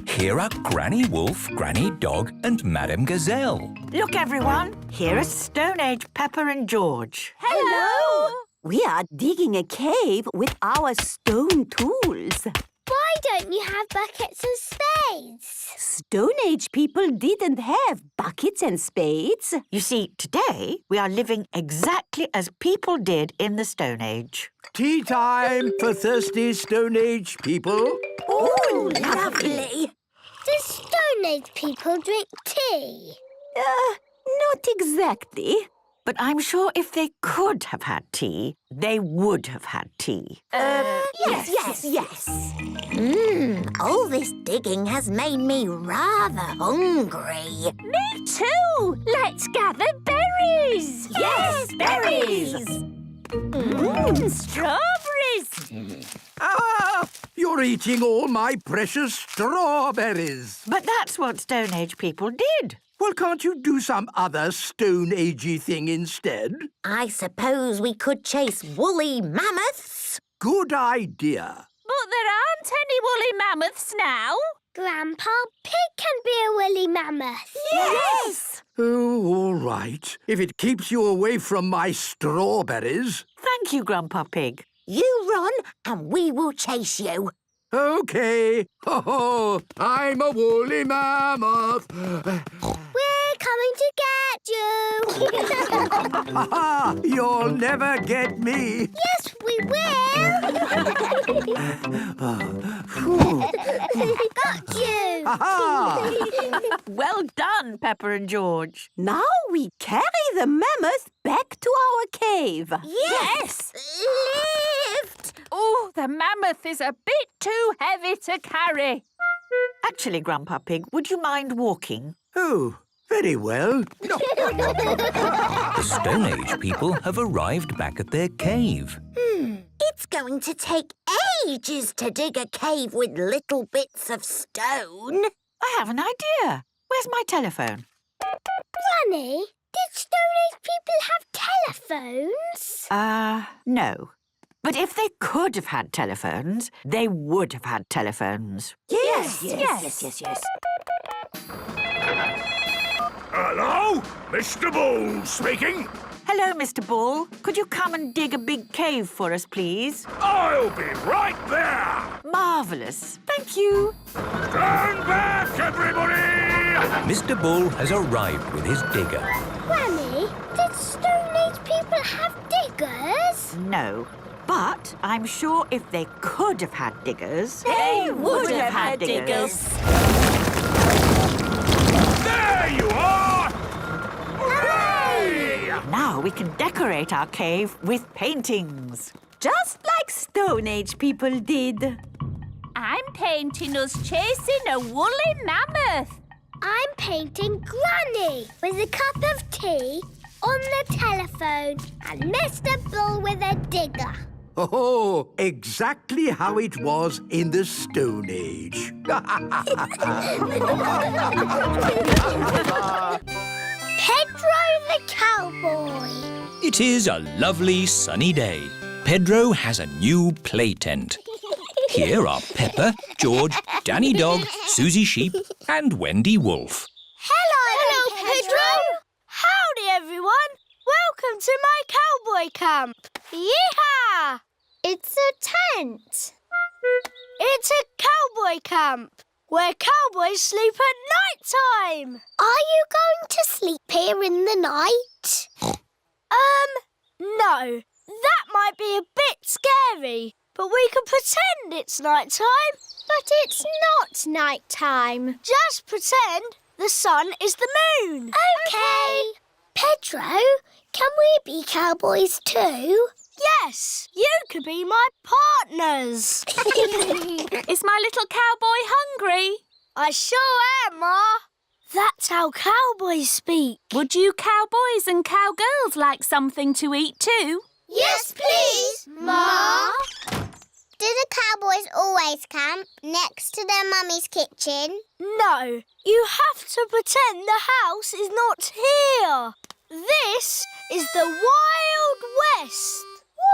Here are Granny Wolf, Granny Dog and Madame Gazelle. Look, everyone. Here are Stone Age Peppa and George. Hello! We are digging a cave with our stone tools. Why don't you have buckets and spades? Stone Age people didn't have buckets and spades. You see, today we are living exactly as people did in the Stone Age. Tea time for thirsty Stone Age people. Oh, lovely. Do Stone Age people drink tea? Not exactly. But I'm sure if they could have had tea, they would have had tea. Yes. All this digging has made me rather hungry. Me too! Let's gather berries! Yes, berries! Strawberries! Ah! You're eating all my precious strawberries. But that's what Stone Age people did. Well, can't you do some other Stone Agey thing instead? I suppose we could chase woolly mammoths. Good idea. But there aren't any woolly mammoths now. Grandpa Pig can be a woolly mammoth. Yes! Oh, all right. If it keeps you away from my strawberries. Thank you, Grandpa Pig. You run and we will chase you. OK. Ho-ho! I'm a woolly mammoth. We're coming to get you. Ha-ha! You'll never get me. Yes, we will. Got you. Ha-ha! Well done, Peppa and George. Now we carry the mammoth back to our cave. Yes. Lift. Oh, the mammoth is a bit too heavy to carry. Actually, Grandpa Pig, would you mind walking? Oh, very well. The Stone Age people have arrived back at their cave. It's going to take ages to dig a cave with little bits of stone. I have an idea. Where's my telephone? Granny, did Stone Age people have telephones? No. But if they could have had telephones, they would have had telephones. Yes. Hello? Mr. Bull speaking. Hello, Mr. Bull. Could you come and dig a big cave for us, please? I'll be right there. Marvellous. Thank you. Stand back, everybody! Mr. Bull has arrived with his digger. Granny, did Stone Age people have diggers? No. But I'm sure if they could have had diggers, They would have had diggers. There you are! Hooray! Now we can decorate our cave with paintings. Just like Stone Age people did. I'm painting us chasing a woolly mammoth. I'm painting Granny with a cup of tea on the telephone and Mr. Bull with a digger. Oh, exactly how it was in the Stone Age. Pedro the Cowboy. It is a lovely sunny day. Pedro has a new play tent. Here are Peppa, George, Danny Dog, Susie Sheep and Wendy Wolf. Hello, Pedro. Howdy, everyone. Welcome to my cowboy camp. Yeehaw! It's a tent. It's a cowboy camp where cowboys sleep at night time. Are you going to sleep here in the night? No. That might be a bit scary, but we can pretend it's night time. But it's not night time. Just pretend the sun is the moon. Okay. Pedro, can we be cowboys too? Yes, you could be my partners. Is my little cowboy hungry? I sure am, Ma. That's how cowboys speak. Would you cowboys and cowgirls like something to eat too? Yes, please, Ma. Do the cowboys always camp next to their mummy's kitchen? No, you have to pretend the house is not here. This is the Wild West.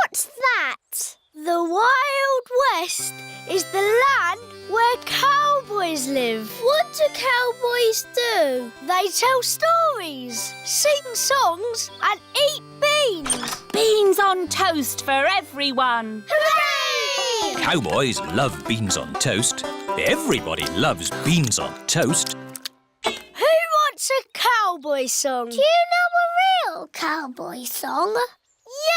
What's that? The Wild West is the land where cowboys live. What do cowboys do? They tell stories, sing songs and eat beans. Beans on toast for everyone. Hooray! Cowboys love beans on toast. Everybody loves beans on toast. Who wants a cowboy song? Do you know a real cowboy song?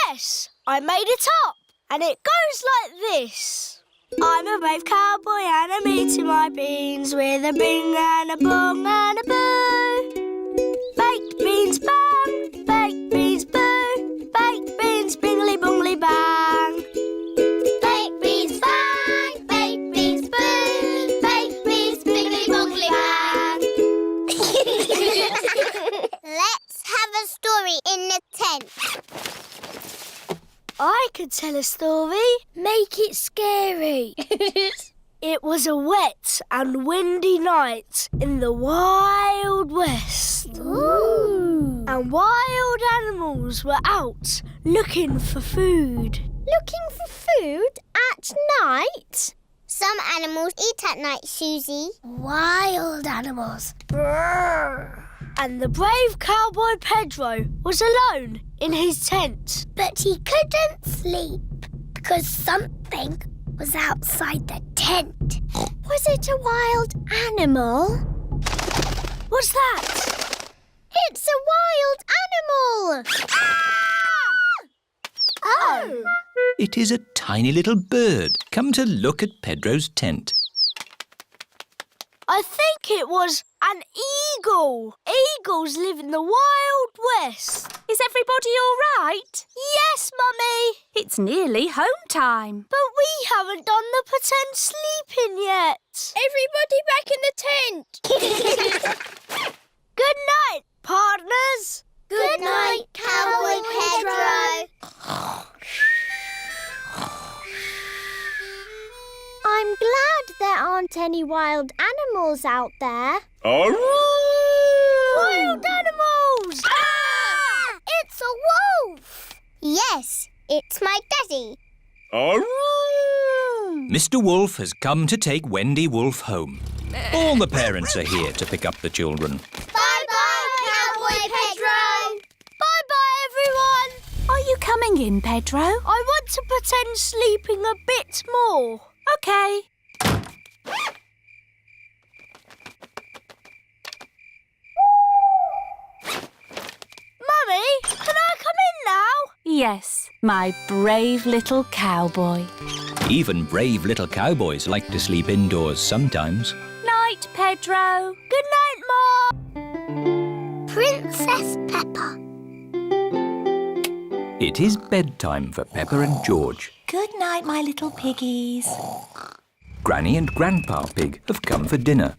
Yes, I made it up. And it goes like this. I'm a brave cowboy and I'm eating my beans with a bing and a bong and a boo. Baked beans bang, baked beans boo, baked beans bingly bongly bang. Baked beans bang, baked beans boo, baked beans bingly bongly bang. Let's have a story in the tent. I could tell a story. Make it scary. It was a wet and windy night in the Wild West. Ooh. And wild animals were out looking for food. Looking for food at night? Some animals eat at night, Susie. Wild animals. Brrr. And the brave Cowboy Pedro was alone in his tent. But he couldn't sleep because something was outside the tent. Was it a wild animal? What's that? It's a wild animal! Ah! Oh! It is a tiny little bird come to look at Pedro's tent. I think it was an eagle. Eagles live in the Wild West. Is everybody all right? Yes, Mummy. It's nearly home time. But we haven't done the pretend sleeping yet. Everybody back in the tent. Good night, partners. Good night, Cowboy Pedro. I'm glad there aren't any wild animals out there. Wild animals! Ah! It's a wolf! Yes, it's my daddy. Mr. Wolf has come to take Wendy Wolf home. All the parents are here to pick up the children. Bye-bye, Cowboy Pedro. Bye-bye, everyone. Are you coming in, Pedro? I want to pretend sleeping a bit more. OK. Mummy, can I come in now? Yes, my brave little cowboy. Even brave little cowboys like to sleep indoors sometimes. Night, Pedro. Good night, Ma. Princess Peppa. It is bedtime for Peppa and George. Good night, my little piggies. Granny and Grandpa Pig have come for dinner.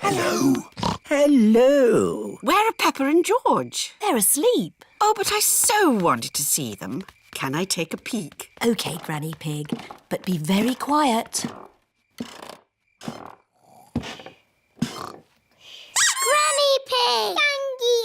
Hello. Hello. Where are Peppa and George? They're asleep. Oh, but I so wanted to see them. Can I take a peek? OK, Granny Pig, but be very quiet. Granny Pig. Sandy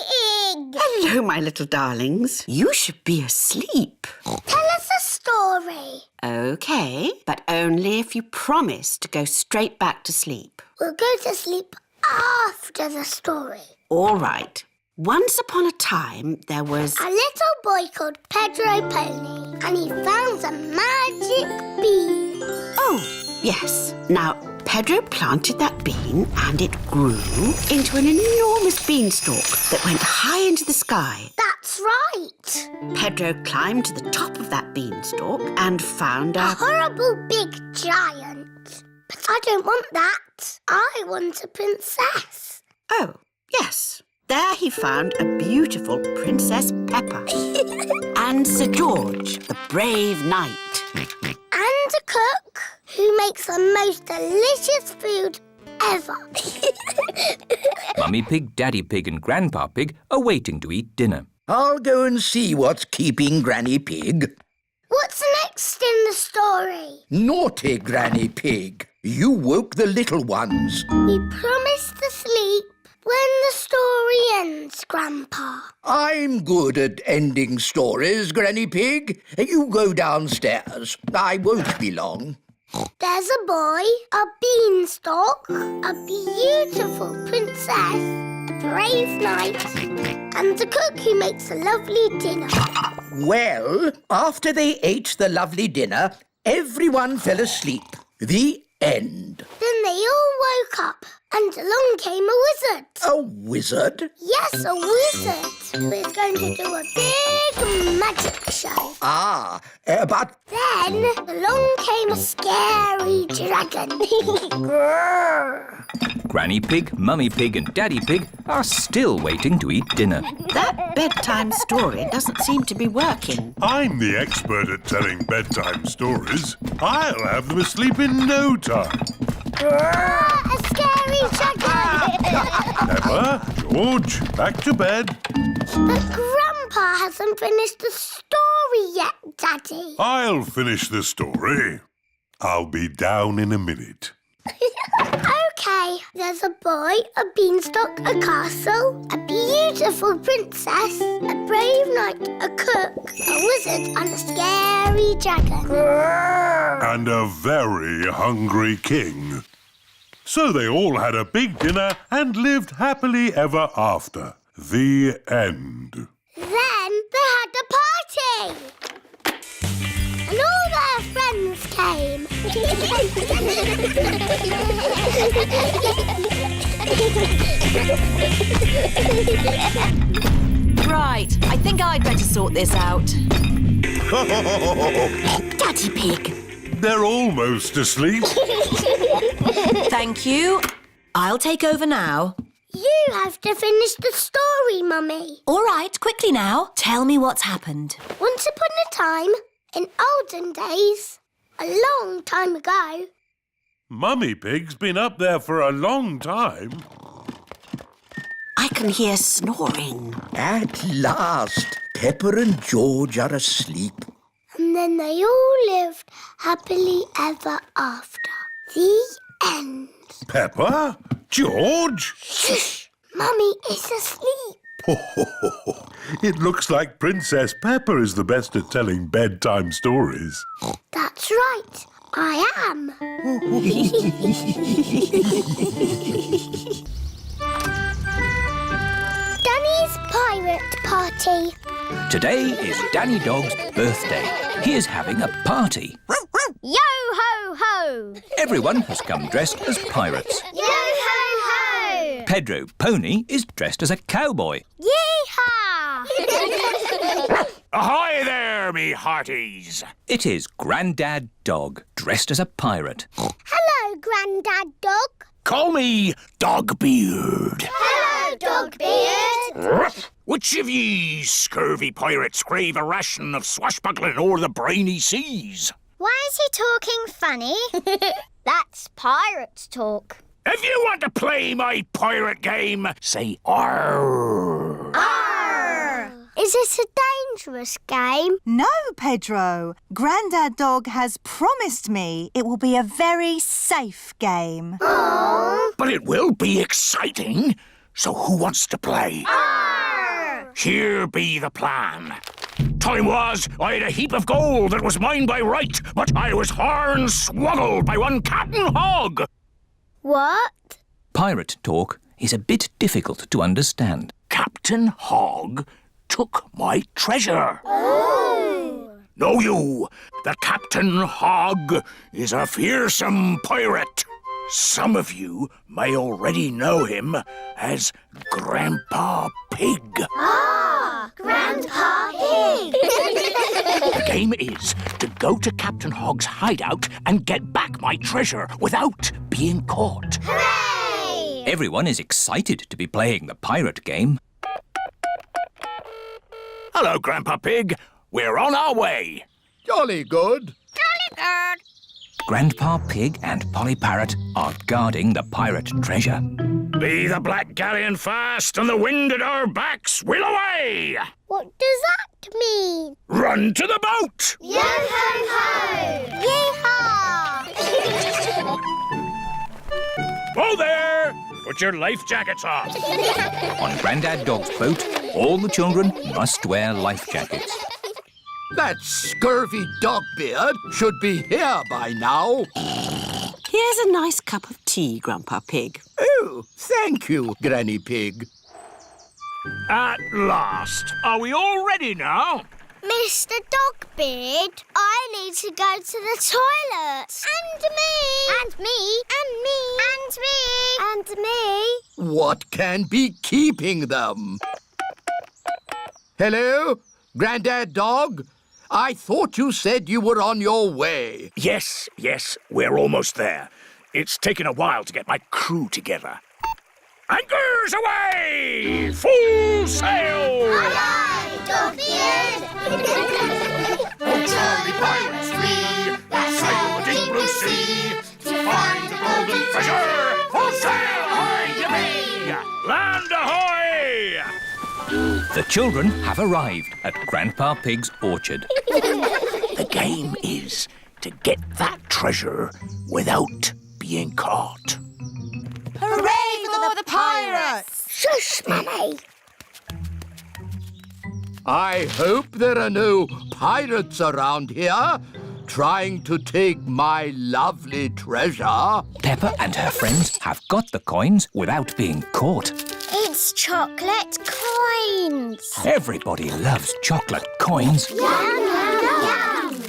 Egg. Hello, my little darlings. You should be asleep. Tell us a story. story. OK, but only if you promise to go straight back to sleep. We'll go to sleep after the story. All right. Once upon a time, there was... A little boy called Pedro Pony, and he found a magic bean. Oh, yes. Now, Pedro planted that bean and it grew into an enormous beanstalk that went high into the sky. That's right. Pedro climbed to the top of that beanstalk and found A horrible big giant. But I don't want that. I want a princess. Oh, yes. There he found a beautiful Princess Peppa and Sir George, the brave knight. And a cook who makes the most delicious food ever. Mummy Pig, Daddy Pig and Grandpa Pig are waiting to eat dinner. I'll go and see what's keeping Granny Pig. What's next in the story? Naughty Granny Pig. You woke the little ones. We promised to sleep when the story ends, Grandpa. I'm good at ending stories, Granny Pig. You go downstairs. I won't be long. There's a boy, a beanstalk, a beautiful princess, a brave knight, and a cook who makes a lovely dinner. Well, after they ate the lovely dinner, everyone fell asleep. The end. Then they all woke up, and along came a wizard. A wizard? Yes, a wizard who is going to do a big magic show. But... Then along came a scary dragon. Granny Pig, Mummy Pig and Daddy Pig are still waiting to eat dinner. That bedtime story doesn't seem to be working. I'm the expert at telling bedtime stories. I'll have them asleep in no time. A scary dragon! Peppa, George, back to bed. But Grandpa hasn't finished the story yet, Daddy. I'll finish the story. I'll be down in a minute. OK, there's a boy, a beanstalk, a castle, a beautiful princess, a brave knight, a cook, a wizard and a scary dragon. And a very hungry king. So they all had a big dinner and lived happily ever after. The end. Then they had a party. And all their friends came. Right, I think I'd better sort this out. Daddy Pig. They're almost asleep. Thank you. I'll take over now. You have to finish the story, Mummy. All right, quickly now. Tell me what's happened. Once upon a time, in olden days, a long time ago... Mummy Pig's been up there for a long time. I can hear snoring. At last, Peppa and George are asleep. And then they all lived happily ever after. The end. Peppa? George? Shh! Mummy is asleep. It looks like Princess Peppa is the best at telling bedtime stories. That's right. I am. Danny's Pirate Party. Today is Danny Dog's birthday. He is having a party. Yo-ho-ho! Everyone has come dressed as pirates. Yo-ho-ho! Pedro Pony is dressed as a cowboy. Yeehaw! Ahoy there, me hearties! It is Grandad Dog dressed as a pirate. Hello, Grandad Dog. Call me Dogbeard. Hello, Dogbeard. Which of ye scurvy pirates crave a ration of swashbuckling o'er the briny seas? Why is he talking funny? That's pirates talk. If you want to play my pirate game, say arr. Arr! Is this a dangerous game? No, Pedro. Grandad Dog has promised me it will be a very safe game. Aww. But it will be exciting. So who wants to play? Arr! Here be the plan. Time was, I had a heap of gold that was mine by right, but I was horn-swoggled by one Captain Hog. What? Pirate talk is a bit difficult to understand. Captain Hog took my treasure. Oh! Know you that Captain Hog is a fearsome pirate? Some of you may already know him as Grandpa Pig. Ah, Grandpa Pig! The game is to go to Captain Hog's hideout and get back my treasure without being caught. Hooray! Everyone is excited to be playing the pirate game. Hello, Grandpa Pig. We're on our way. Jolly good. Jolly good. Grandpa Pig and Polly Parrot are guarding the pirate treasure. Be the black galleon fast and the wind at our backs, we'll away! What does that mean? Run to the boat! Yo-ho-ho! Yeehaw! Whoa there! Put your life jackets on. On Grandad Dog's boat, all the children must wear life jackets. That scurvy dog-beard should be here by now. Here's a nice cup of tea, Grandpa Pig. Oh, thank you, Granny Pig. At last. Are we all ready now? Mr. Dogbeard, I need to go to the toilet. And me! And me! And me! And me! And me! What can be keeping them? Hello, Grandad Dog? I thought you said you were on your way. Yes, we're almost there. It's taken a while to get my crew together. Anchors away! Full sail! Aye, Dogbeard! Oh, jolly pirates we, that sail the deep blue sea, to find the golden treasure! Full sail! Ahoy, yippee! Land ahoy! The children have arrived at Grandpa Pig's orchard. The game is to get that treasure without being caught. Hooray for the pirates! Shush, Mummy! I hope there are no pirates around here trying to take my lovely treasure. Peppa and her friends have got the coins without being caught. It's chocolate coins! Everybody loves chocolate coins. Yum, yum, yum!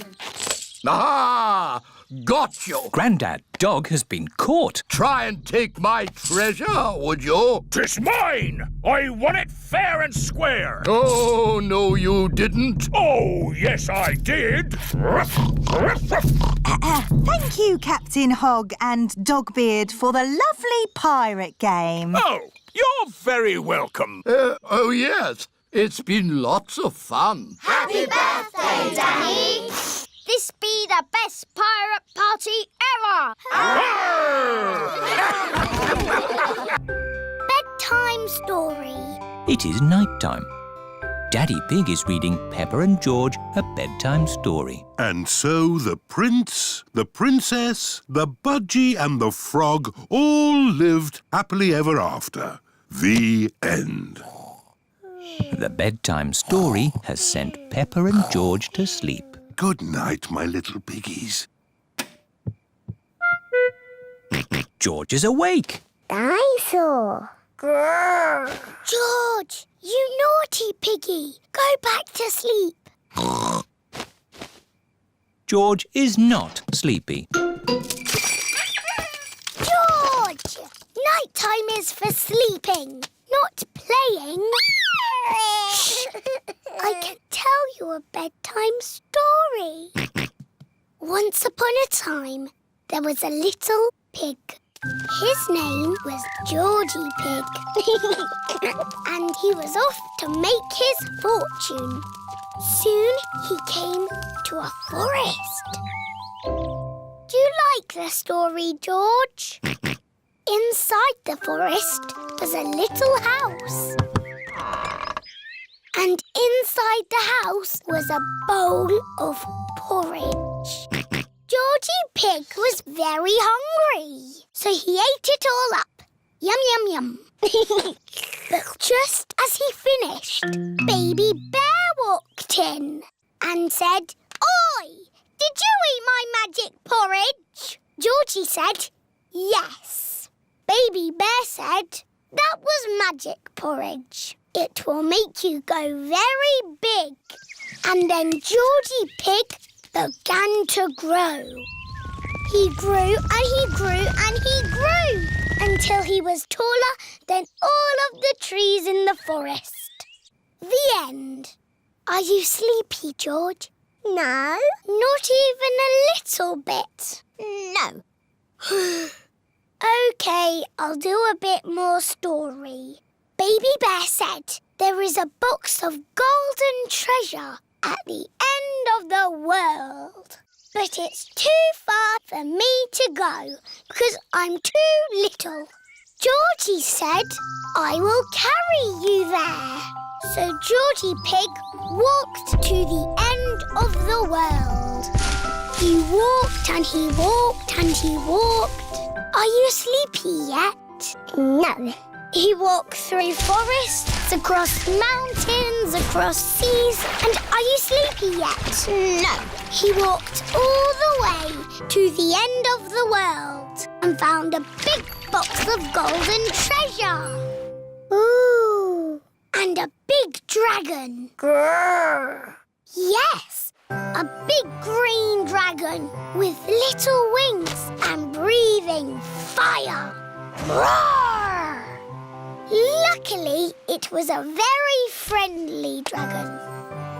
Ah! Got you! Grandad Dog has been caught. Try and take my treasure, would you? 'Tis mine! I won it fair and square! Oh, no, you didn't. Oh, yes, I did! Thank you, Captain Hog and Dogbeard, for the lovely pirate game. Oh, you're very welcome. Oh, yes. It's been lots of fun. Happy birthday, Danny! This be the best pirate party ever! Bedtime Story. It is night time. Daddy Pig is reading Peppa and George a bedtime story. And so the prince, the princess, the budgie and the frog all lived happily ever after. The end. The bedtime story has sent Peppa and George to sleep. Good night, my little piggies. George is awake. Dinosaur. George, you naughty piggy. Go back to sleep. George is not sleepy. George! Nighttime is for sleeping, not playing. Shh! I can tell you a bedtime story. Once upon a time, there was a little pig. His name was Georgie Pig. And he was off to make his fortune. Soon he came to a forest. Do you like the story, George? Inside the forest was a little house. And inside the house was a bowl of porridge. Georgie Pig was very hungry, so he ate it all up. Yum, yum, yum. But just as he finished, Baby Bear walked in and said, Oi! Did you eat my magic porridge? Georgie said, yes. Baby Bear said, that was magic porridge. It will make you go very big. And then Georgie Pig began to grow. He grew and he grew and he grew until he was taller than all of the trees in the forest. The end. Are you sleepy, George? No. Not even a little bit? No. OK, I'll do a bit more story. Baby Bear said there is a box of golden treasure at the end of the world. But it's too far for me to go because I'm too little. Georgie said, I will carry you there. So Georgie Pig walked to the end of the world. He walked and he walked and he walked. Are you sleepy yet? No. He walked through forests, across mountains, across seas, and are you sleepy yet? No. He walked all the way to the end of the world and found a big box of golden treasure. Ooh. And a big dragon. Grrr. Yes, a big green dragon with little wings and breathing fire. Roar! Luckily, it was a very friendly dragon.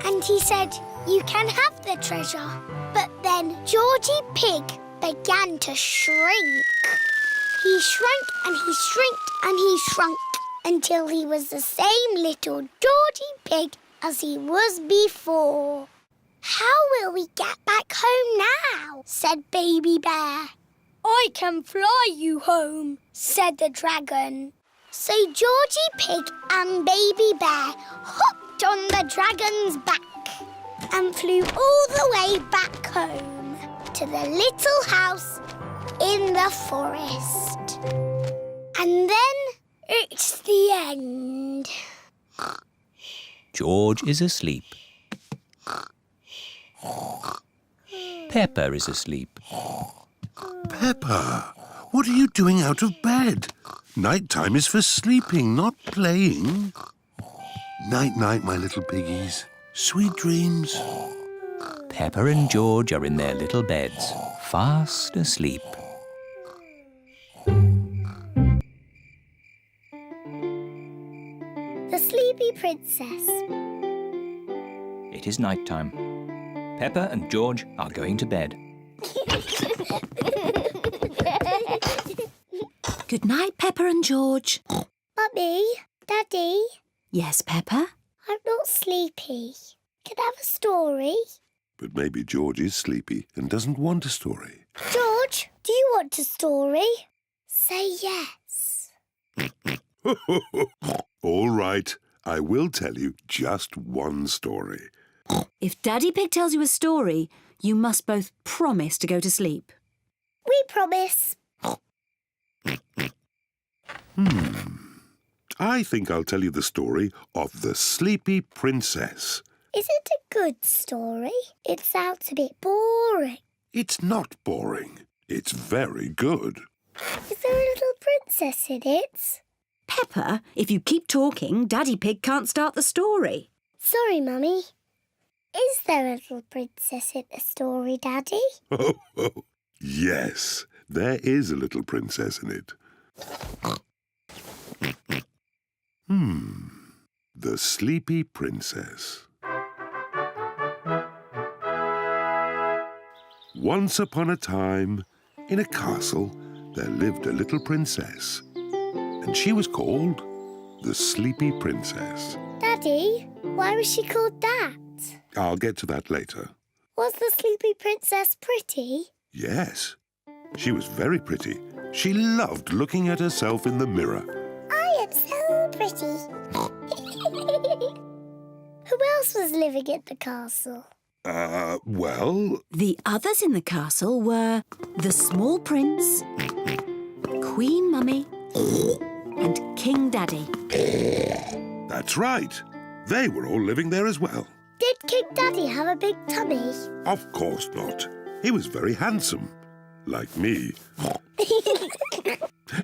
And he said, you can have the treasure. But then Georgie Pig began to shrink. He shrank and he shrinked and he shrunk until he was the same little Georgie Pig as he was before. How will we get back home now? Said Baby Bear. I can fly you home, said the dragon. So Georgie Pig and Baby Bear hopped on the dragon's back and flew all the way back home to the little house in the forest. And then it's the end. George is asleep. Peppa is asleep. Peppa, what are you doing out of bed? Night-time is for sleeping, not playing. Night-night, my little piggies. Sweet dreams. Peppa and George are in their little beds, fast asleep. The Sleepy Princess. It is night time. Peppa and George are going to bed. Good night, Peppa and George. Mummy, Daddy. Yes, Peppa? I'm not sleepy. Can I have a story? But maybe George is sleepy and doesn't want a story. George, do you want a story? Say yes. All right, I will tell you just one story. If Daddy Pig tells you a story, you must both promise to go to sleep. We promise. I think I'll tell you the story of the Sleepy Princess. Is it a good story? It sounds a bit boring. It's not boring. It's very good. Is there a little princess in it? Peppa, if you keep talking, Daddy Pig can't start the story. Sorry, Mummy. Is there a little princess in the story, Daddy? Oh, yes, there is a little princess in it. The Sleepy Princess. Once upon a time, in a castle, there lived a little princess. And she was called the Sleepy Princess. Daddy, why was she called that? I'll get to that later. Was the Sleepy Princess pretty? Yes, she was very pretty. She loved looking at herself in the mirror. I am so pretty. Who else was living at the castle? Well... The others in the castle were the Small Prince, Queen Mummy, and King Daddy. That's right. They were all living there as well. Did King Daddy have a big tummy? Of course not. He was very handsome. Like me.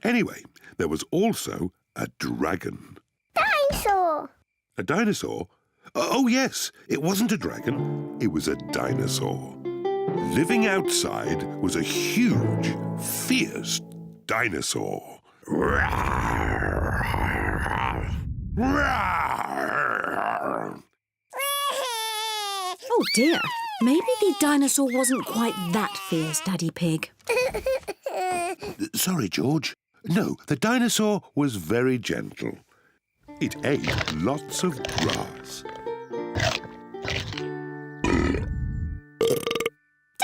Anyway, there was also a dragon. Dinosaur! A dinosaur? Oh, yes. It wasn't a dragon. It was a dinosaur. Living outside was a huge, fierce dinosaur. Oh dear, maybe the dinosaur wasn't quite that fierce, Daddy Pig. Sorry, George. No, the dinosaur was very gentle. It ate lots of grass.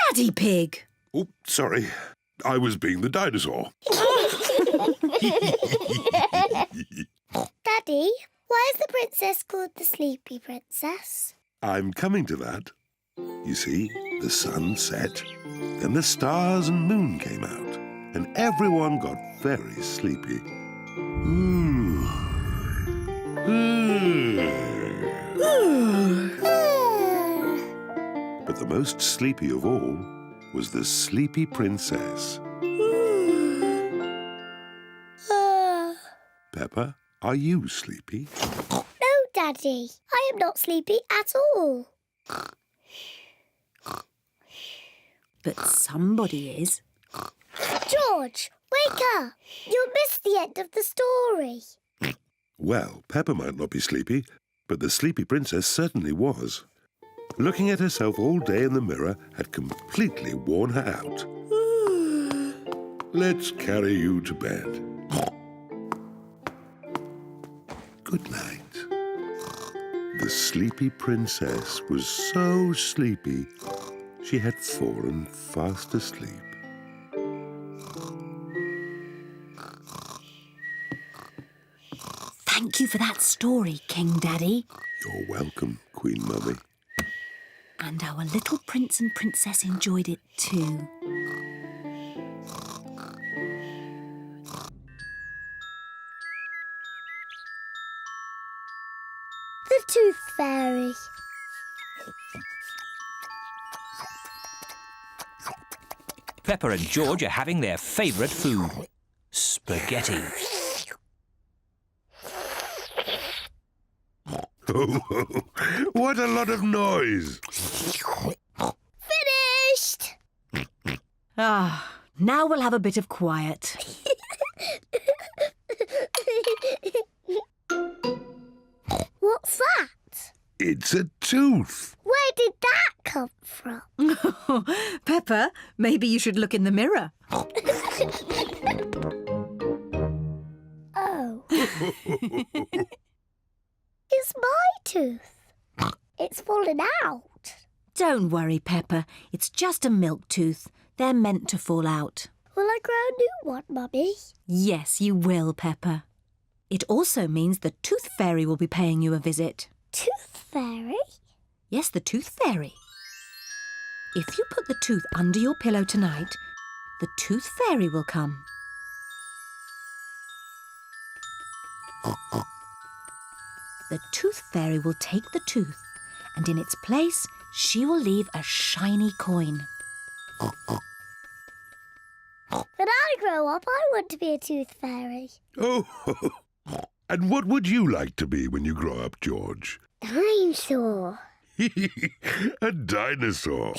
Daddy Pig! Oh, sorry. I was being the dinosaur. Daddy, why is the princess called the Sleepy Princess? I'm coming to that. You see, the sun set, then the stars and moon came out, and everyone got very sleepy. But the most sleepy of all was the Sleepy Princess. Peppa, are you sleepy? No, Daddy. I am not sleepy at all. But somebody is. George, wake up. You'll miss the end of the story. Well, Peppa might not be sleepy, but the Sleepy Princess certainly was. Looking at herself all day in the mirror had completely worn her out. Let's carry you to bed. Good night. The Sleepy Princess was so sleepy, she had fallen fast asleep. Thank you for that story, King Daddy. You're welcome, Queen Mummy. And our little prince and princess enjoyed it too. The Tooth Fairy. Peppa and George are having their favourite food, spaghetti. What a lot of noise! Finished! Ah, now we'll have a bit of quiet. What's that? It's a tooth. Where did that come from? Peppa, maybe you should look in the mirror. Oh. It's my tooth. It's fallen out. Don't worry, Peppa. It's just a milk tooth. They're meant to fall out. Will I grow a new one, Mummy? Yes, you will, Peppa. It also means the Tooth Fairy will be paying you a visit. Tooth Fairy? Yes, the Tooth Fairy. If you put the tooth under your pillow tonight, the Tooth Fairy will come. The Tooth Fairy will take the tooth, and in its place, she will leave a shiny coin. When I grow up, I want to be a Tooth Fairy. Oh, and what would you like to be when you grow up, George? Dinosaur. A dinosaur.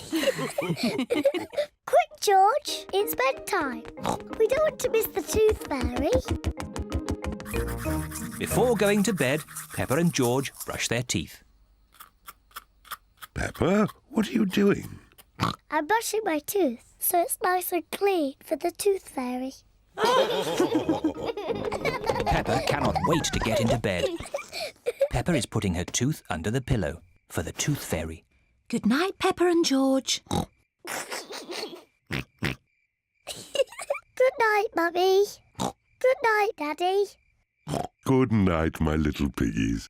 Quick, George, it's bedtime. We don't want to miss the Tooth Fairy. Before going to bed, Peppa and George brush their teeth. Peppa, what are you doing? I'm brushing my tooth, so it's nice and clean for the Tooth Fairy. Peppa cannot wait to get into bed. Peppa is putting her tooth under the pillow for the Tooth Fairy. Good night, Peppa and George. Good night, Mummy. Good night, Daddy. Good night, my little piggies.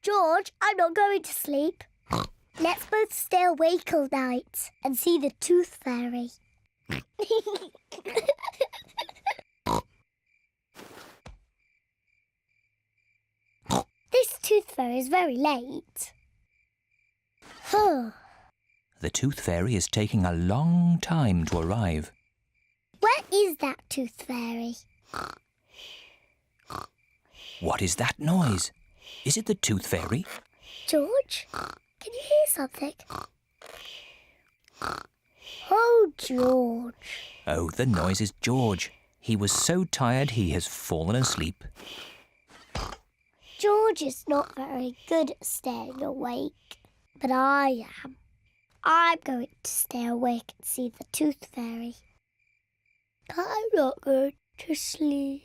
George, I'm not going to sleep. Let's both stay awake all night and see the Tooth Fairy. This tooth fairy is very late. The tooth fairy is taking a long time to arrive. Where is that tooth fairy? What is that noise? Is it the tooth fairy? George, can you hear something? Oh, George. Oh, the noise is George. He was so tired he has fallen asleep. George is not very good at staying awake, but I am. I'm going to stay awake and see the tooth fairy. I'm not going to sleep.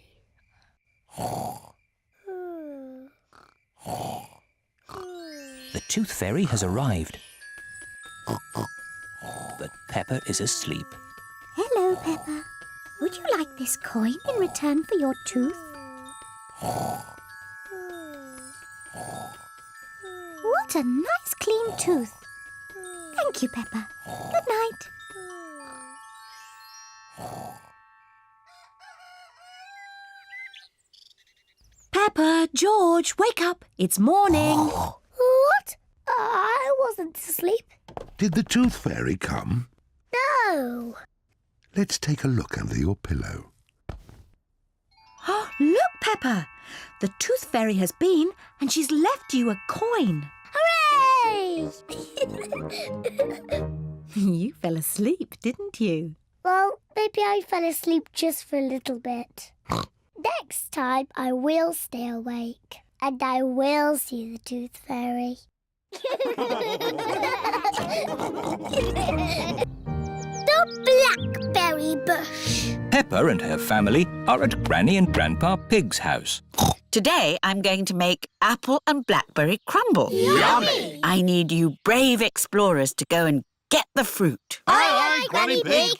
The tooth fairy has arrived. But Peppa is asleep. Hello, Peppa. Would you like this coin in return for your tooth? What a nice clean tooth. Thank you, Peppa. Good night. Peppa, George, wake up. It's morning. What? I wasn't asleep. Did the tooth fairy come? No. Let's take a look under your pillow. Look, Peppa. The tooth fairy has been and she's left you a coin. Hooray! You fell asleep, didn't you? Well, maybe I fell asleep just for a little bit. Next time I will stay awake and I will see the tooth fairy. The blackberry bush. Peppa and her family are at Granny and Grandpa Pig's house. Today I'm going to make apple and blackberry crumble. Yummy! I need you brave explorers to go and get the fruit. Aye, Granny Pig.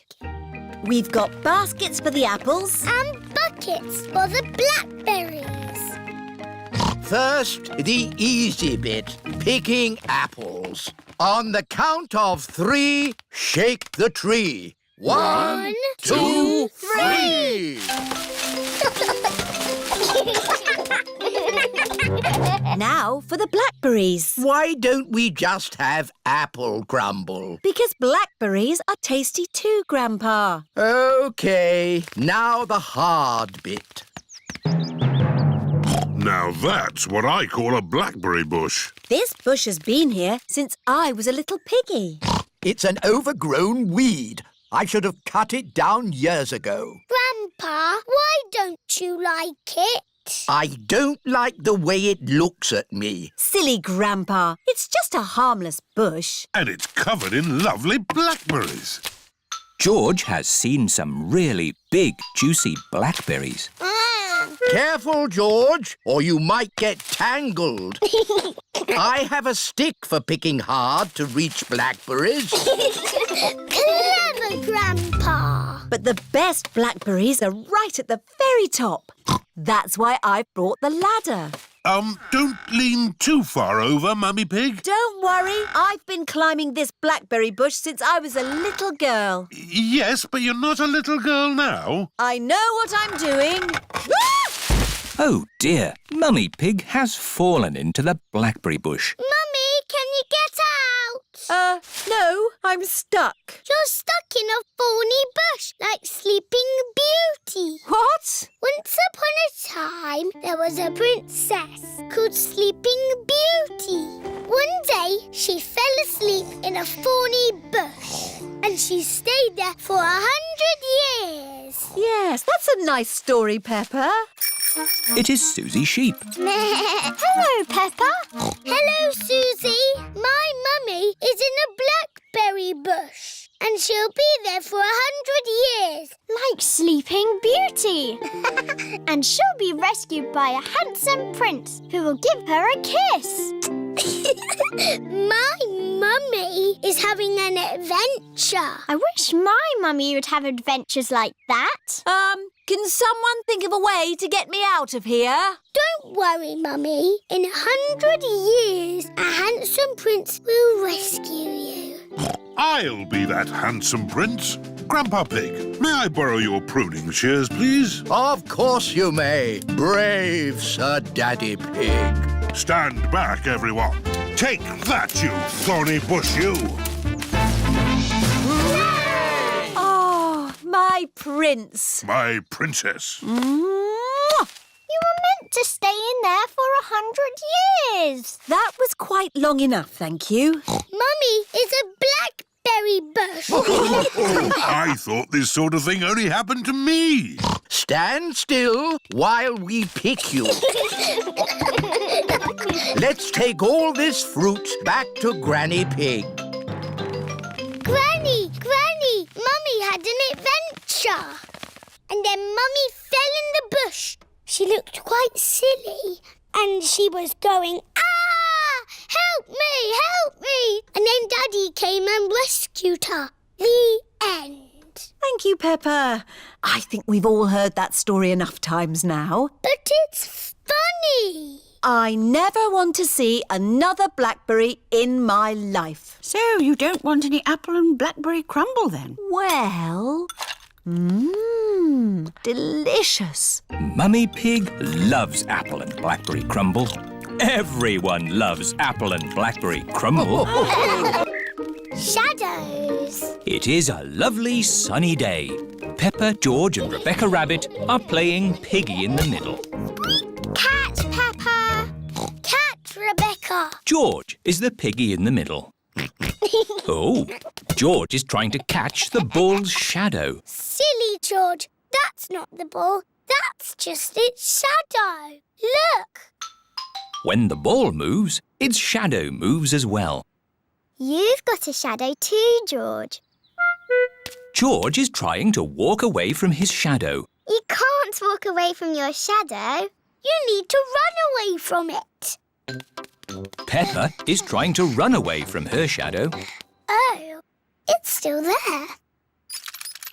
We've got baskets for the apples. And buckets for the blackberries. First, the easy bit, picking apples. On the count of 3, shake the tree. 1, 2, 3! Now for the blackberries. Why don't we just have apple crumble? Because blackberries are tasty too, Grandpa. OK, now the hard bit. Now that's what I call a blackberry bush. This bush has been here since I was a little piggy. It's an overgrown weed. I should have cut it down years ago. Grandpa, why don't you like it? I don't like the way it looks at me. Silly Grandpa, it's just a harmless bush. And it's covered in lovely blackberries. George has seen some really big, juicy blackberries. Careful, George, or you might get tangled. I have a stick for picking hard to reach blackberries. Clever, Grandpa. But the best blackberries are right at the very top. That's why I brought the ladder. Don't lean too far over, Mummy Pig. Don't worry, I've been climbing this blackberry bush since I was a little girl. Yes, but you're not a little girl now. I know what I'm doing. Oh dear, Mummy Pig has fallen into the blackberry bush. Mummy, can you get out? No, I'm stuck. You're stuck in a thorny bush like Sleeping Beauty. What? Once upon a time, there was a princess called Sleeping Beauty. One day, she fell asleep in a thorny bush and she stayed there for 100 years. Yes, that's a nice story, Peppa. It is Susie Sheep. Hello, Peppa. Hello, Susie. My mummy is in a blackberry bush and she'll be there for 100 years. Like Sleeping Beauty. And she'll be rescued by a handsome prince who will give her a kiss. My mummy is having an adventure. I wish my mummy would have adventures like that. Can someone think of a way to get me out of here? Don't worry, Mummy. In 100 years, a handsome prince will rescue you. I'll be that handsome prince. Grandpa Pig, may I borrow your pruning shears, please? Of course you may, brave Sir Daddy Pig. Stand back, everyone. Take that, you thorny bush, you! Oh, my prince. My princess. You were meant to stay in there for 100 years. That was quite long enough, thank you. Mummy, it's a blackberry bush. I thought this sort of thing only happened to me. Stand still while we pick you. Let's take all this fruit back to Granny Pig. Granny, Mummy had an adventure. And then Mummy fell in the bush. She looked quite silly. And she was going, ah! Help me! And then Daddy came and rescued her. The end. Thank you, Peppa. I think we've all heard that story enough times now. But it's funny. I never want to see another blackberry in my life. So you don't want any apple and blackberry crumble then? Well, delicious. Mummy Pig loves apple and blackberry crumble. Everyone loves apple and blackberry crumble. Shadows. It is a lovely sunny day. Peppa, George and Rebecca Rabbit are playing Piggy in the Middle. Cat Peppa. Cat Rebecca. George is the piggy in the middle. Oh, George is trying to catch the ball's shadow. Silly George. That's not the ball. That's just its shadow. Look. When the ball moves, its shadow moves as well. You've got a shadow too, George. George is trying to walk away from his shadow. You can't walk away from your shadow. You need to run away from it. Peppa is trying to run away from her shadow. Oh, it's still there.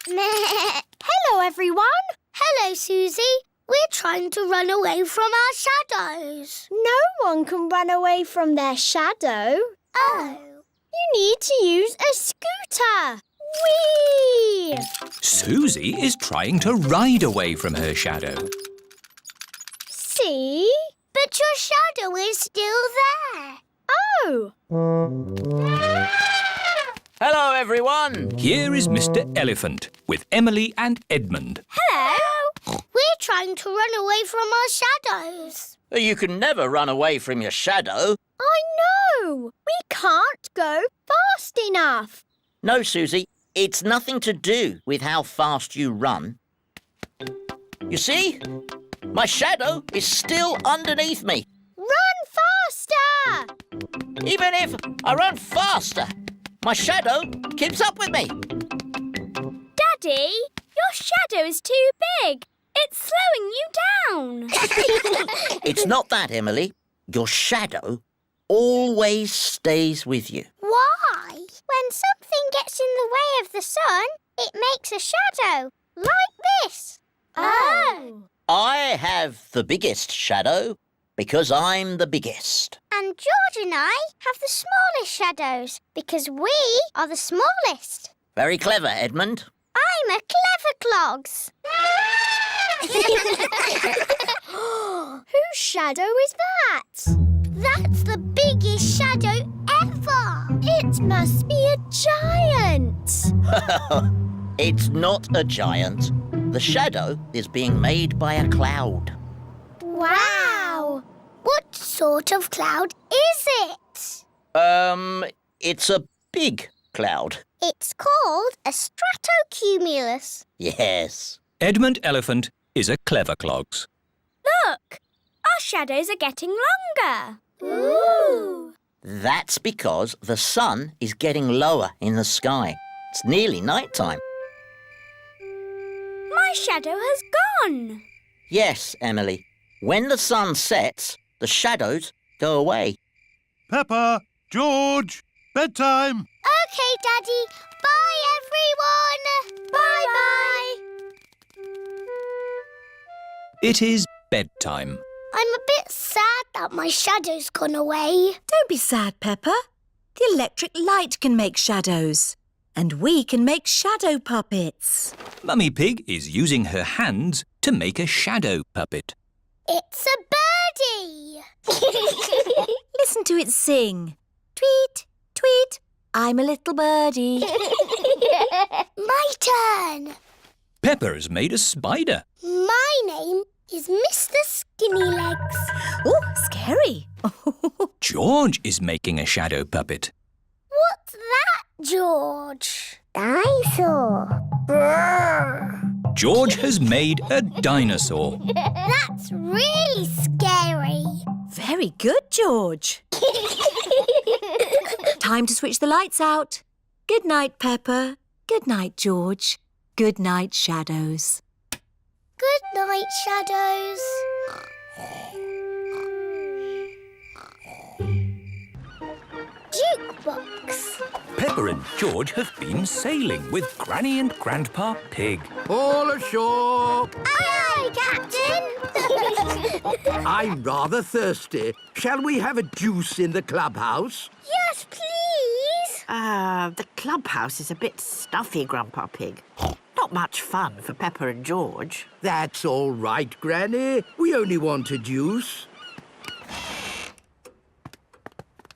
Hello, everyone. Hello, Susie. We're trying to run away from our shadows. No one can run away from their shadow. Oh. You need to use a scooter. Whee! Susie is trying to ride away from her shadow. See? But your shadow is still there. Oh! Hello, everyone. Here is Mr. Elephant with Emily and Edmund. Hello. We're trying to run away from our shadows. You can never run away from your shadow. I know. We can't go fast enough. No, Susie, it's nothing to do with how fast you run. You see? My shadow is still underneath me. Run faster! Even if I run faster, my shadow keeps up with me. Daddy, your shadow is too big. It's slowing you down. It's not that, Emily. Your shadow always stays with you. Why? When something gets in the way of the sun, it makes a shadow, like this. Oh. I have the biggest shadow because I'm the biggest. And George and I have the smallest shadows because we are the smallest. Very clever, Edmund. I'm a clever clogs. Whose shadow is that? That's the biggest shadow ever. It must be a giant. It's not a giant. The shadow is being made by a cloud. Wow. What sort of cloud is it? It's a big cloud. It's called a stratocumulus. Yes. Edmund Elephant is a clever clogs. Look, our shadows are getting longer. Ooh. That's because the sun is getting lower in the sky. It's nearly night time. My shadow has gone. Yes, Emily. When the sun sets, the shadows go away. Peppa, George, bedtime. OK, Daddy. Bye, everyone. Bye-bye. It is bedtime. I'm a bit sad that my shadow's gone away. Don't be sad, Peppa. The electric light can make shadows. And we can make shadow puppets. Mummy Pig is using her hands to make a shadow puppet. It's a birdie! Listen to it sing. Tweet, tweet, I'm a little birdie. My turn! Peppa's made a spider. My name is Mr. Skinny Legs. Oh, scary. George is making a shadow puppet. What's that, George? Dinosaur. Brrr. George has made a dinosaur. That's really scary. Very good, George. Time to switch the lights out. Good night, Peppa. Good night, George. Good night, shadows. Good night, shadows. Jukebox. Peppa and George have been sailing with Granny and Grandpa Pig. All ashore! Aye, Captain. I'm rather thirsty. Shall we have a juice in the clubhouse? Yes, please. The clubhouse is a bit stuffy, Grandpa Pig. Not much fun for Peppa and George. That's all right, Granny. We only want a juice.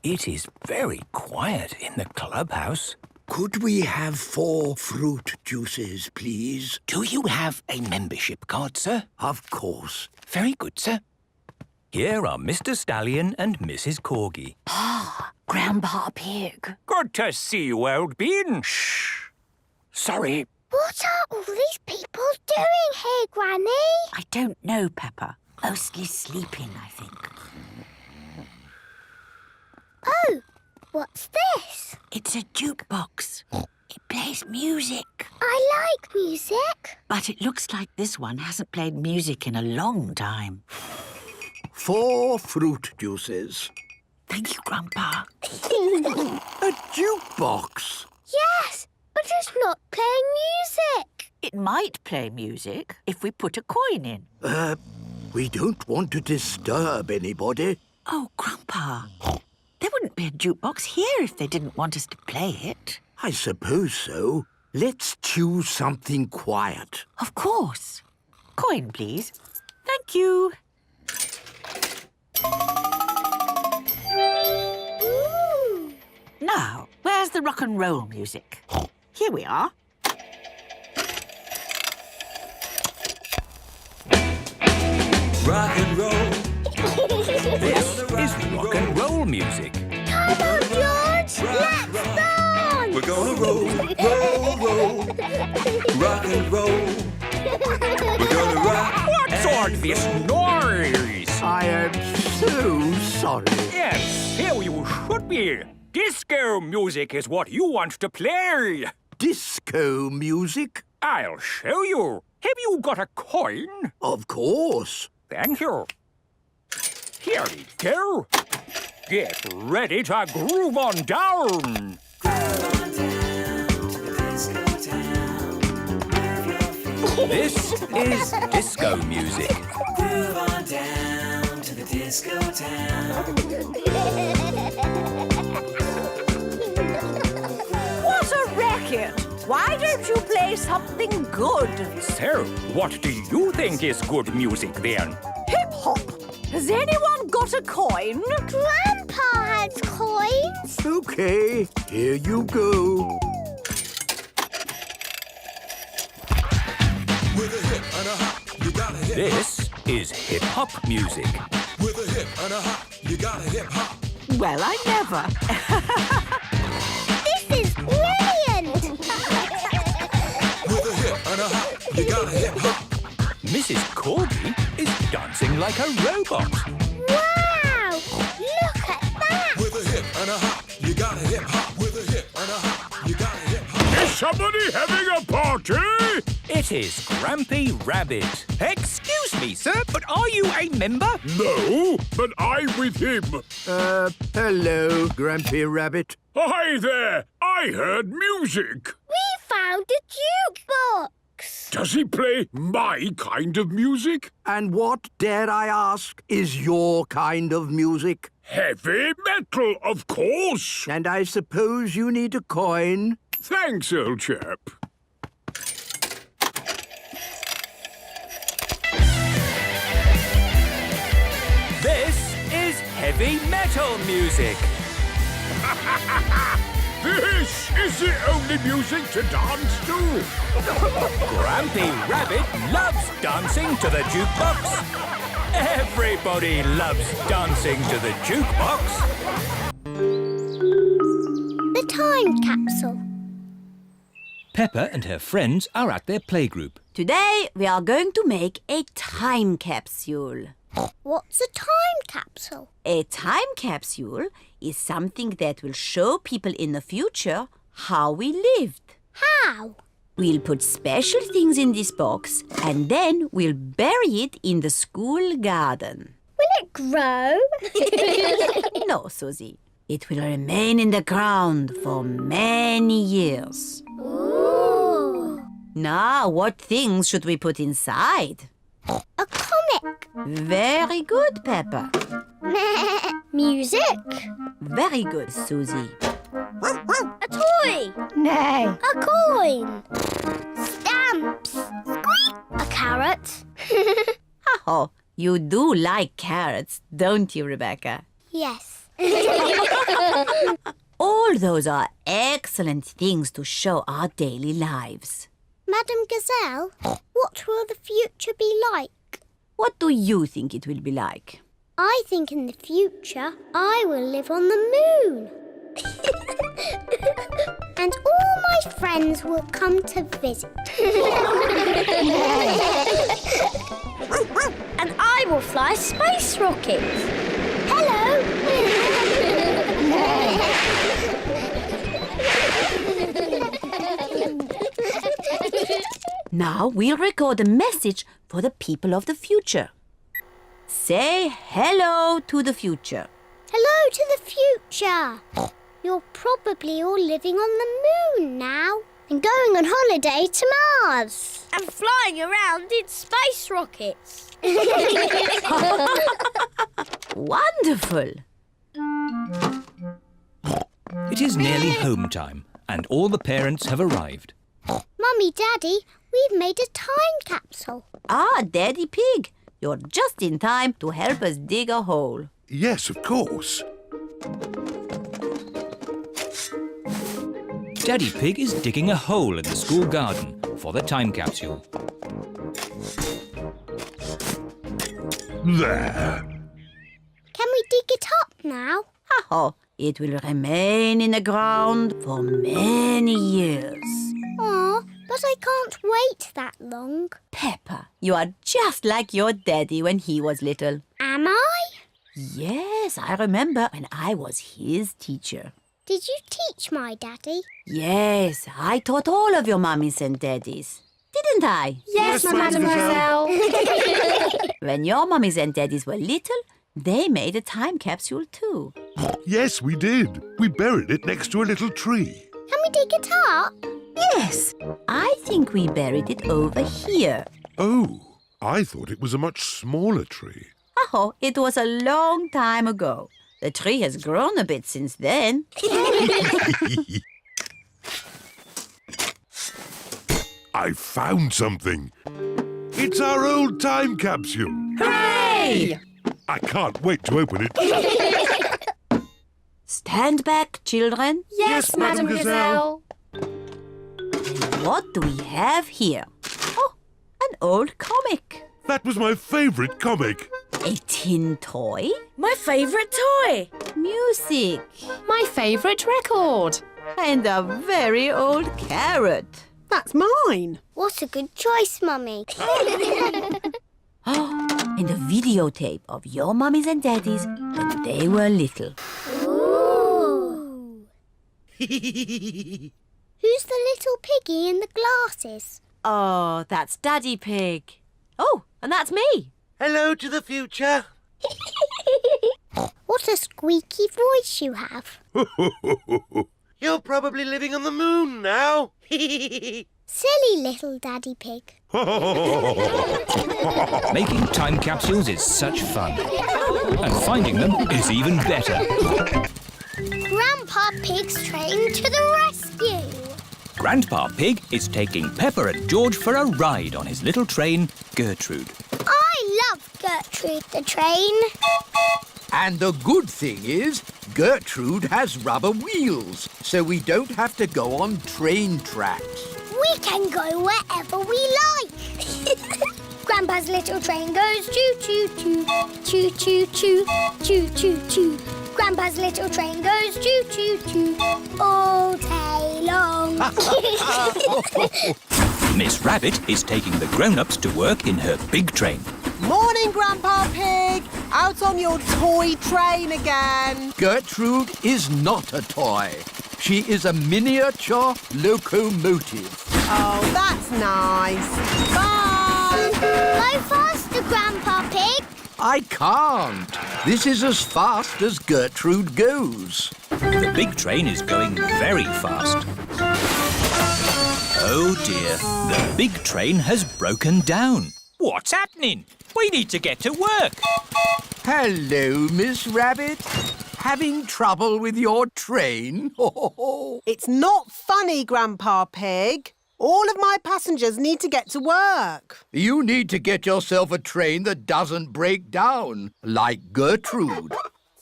It is very quiet in the clubhouse. Could we have 4 fruit juices, please? Do you have a membership card, sir? Of course. Very good, sir. Here are Mr. Stallion and Mrs. Corgi. Ah, Grandpa Pig. Good to see you, old bean. Shh. Sorry. What are all these people doing here, Granny? I don't know, Peppa. Mostly sleeping, I think. Oh, what's this? It's a jukebox. It plays music. I like music. But it looks like this one hasn't played music in a long time. 4 fruit juices. Thank you, Grandpa. A jukebox? Yes, but it's not playing music. It might play music if we put a coin in. We don't want to disturb anybody. Oh, Grandpa. There wouldn't be a jukebox here if they didn't want us to play it. I suppose so. Let's choose something quiet. Of course. Coin, please. Thank you. Ooh. Now, where's the rock and roll music? Here we are. Rock and roll. This is rock and roll music. Come on, George. Let's dance. We're gonna roll, roll, roll. Rock and roll. We're gonna rock. What's all this noise? I am so sorry. Yes, here you should be. Disco music is what you want to play. Disco music? I'll show you. Have you got a coin? Of course. Thank you. Here we go. Get ready to groove on down. This is disco music. Groove on down to the disco town. What a racket! Why don't you play something good? So, what do you think is good music then? Hip-hop! Has anyone got a coin? Grandpa has coins. OK, here you go. With a hip and a hop, you gotta hip. This is hip-hop music. With a hip and a hop, you gotta hip hop. Well, I never. This is brilliant. With a hip and a hop, you gotta hip hop. Mrs. Corgi is dancing like a robot. Wow! Look at that. With a hip and a hop, you gotta hip hop. With a hip and a hop, you gotta hip hop. Is somebody having a party? It is Grampy Rabbit. Excuse me, sir, but are you a member? No, but I'm with him. Hello, Grampy Rabbit. Hi there. I heard music. We found a jukebox. Does he play my kind of music? And what, dare I ask, is your kind of music? Heavy metal, of course. And I suppose you need a coin? Thanks, old chap. This is heavy metal music. This is the only music to dance to. Grampy Rabbit loves dancing to the jukebox. Everybody loves dancing to the jukebox. The time capsule. Peppa and her friends are at their playgroup. Today we are going to make a time capsule. What's a time capsule? A time capsule is something that will show people in the future how we lived. How? We'll put special things in this box and then we'll bury it in the school garden. Will it grow? No, Susie. It will remain in the ground for many years. Ooh. Now, what things should we put inside? A comic. Very good, Peppa. Music. Very good, Susie. A toy. Nay. A coin. Stamps. Squeak. A carrot. Oh, you do like carrots, don't you, Rebecca? Yes. All those are excellent things to show our daily lives. Madam Gazelle, what will the future be like? What do you think it will be like? I think in the future I will live on the moon. And all my friends will come to visit. And I will fly space rockets. Hello. Now we'll record a message for the people of the future. Say hello to the future. Hello to the future. You're probably all living on the moon now and going on holiday to Mars. And flying around in space rockets. Wonderful. It is nearly home time and all the parents have arrived. Mummy, Daddy, we've made a time capsule. Ah, Daddy Pig, you're just in time to help us dig a hole. Yes, of course. Daddy Pig is digging a hole in the school garden for the time capsule. There. Can we dig it up now? Oh, it will remain in the ground for many years. Aw, but I can't wait that long. Peppa, you are just like your daddy when he was little. Am I? Yes, I remember when I was his teacher. Did you teach my daddy? Yes, I taught all of your mummies and daddies. Didn't I? Yes, mademoiselle. When your mummies and daddies were little, they made a time capsule too. Yes, we did. We buried it next to a little tree. Can we dig it up? Yes, I think we buried it over here. Oh, I thought it was a much smaller tree. Oh, it was a long time ago. The tree has grown a bit since then. I found something. It's our old time capsule. Hooray! I can't wait to open it. Stand back, children. Yes, Madam Gazelle. What do we have here? Oh, an old comic. That was my favourite comic. A tin toy. My favourite toy. Music. My favourite record. And a very old carrot. That's mine. What a good choice, Mummy. And a videotape of your mummies and daddies when they were little. Ooh. Who's the little piggy in the glasses? Oh, that's Daddy Pig. Oh, and that's me. Hello to the future. What a squeaky voice you have. You're probably living on the moon now. Silly little Daddy Pig. Making time capsules is such fun. And finding them is even better. Grandpa Pig's train to the rescue. Grandpa Pig is taking Peppa and George for a ride on his little train, Gertrude. I love Gertrude the train. And the good thing is, Gertrude has rubber wheels, so we don't have to go on train tracks. We can go wherever we like. Grandpa's little train goes choo-choo-choo, choo-choo-choo, choo-choo-choo. Grandpa's little train goes choo-choo-choo all day long. Miss Rabbit is taking the grown-ups to work in her big train. Morning, Grandpa Pig. Out on your toy train again. Gertrude is not a toy. She is a miniature locomotive. Oh, that's nice. Bye. Go faster, Grandpa Pig. I can't. This is as fast as Gertrude goes. The big train is going very fast. Oh dear, the big train has broken down. What's happening? We need to get to work. Hello, Miss Rabbit. Having trouble with your train? It's not funny, Grandpa Pig. All of my passengers need to get to work. You need to get yourself a train that doesn't break down, like Gertrude.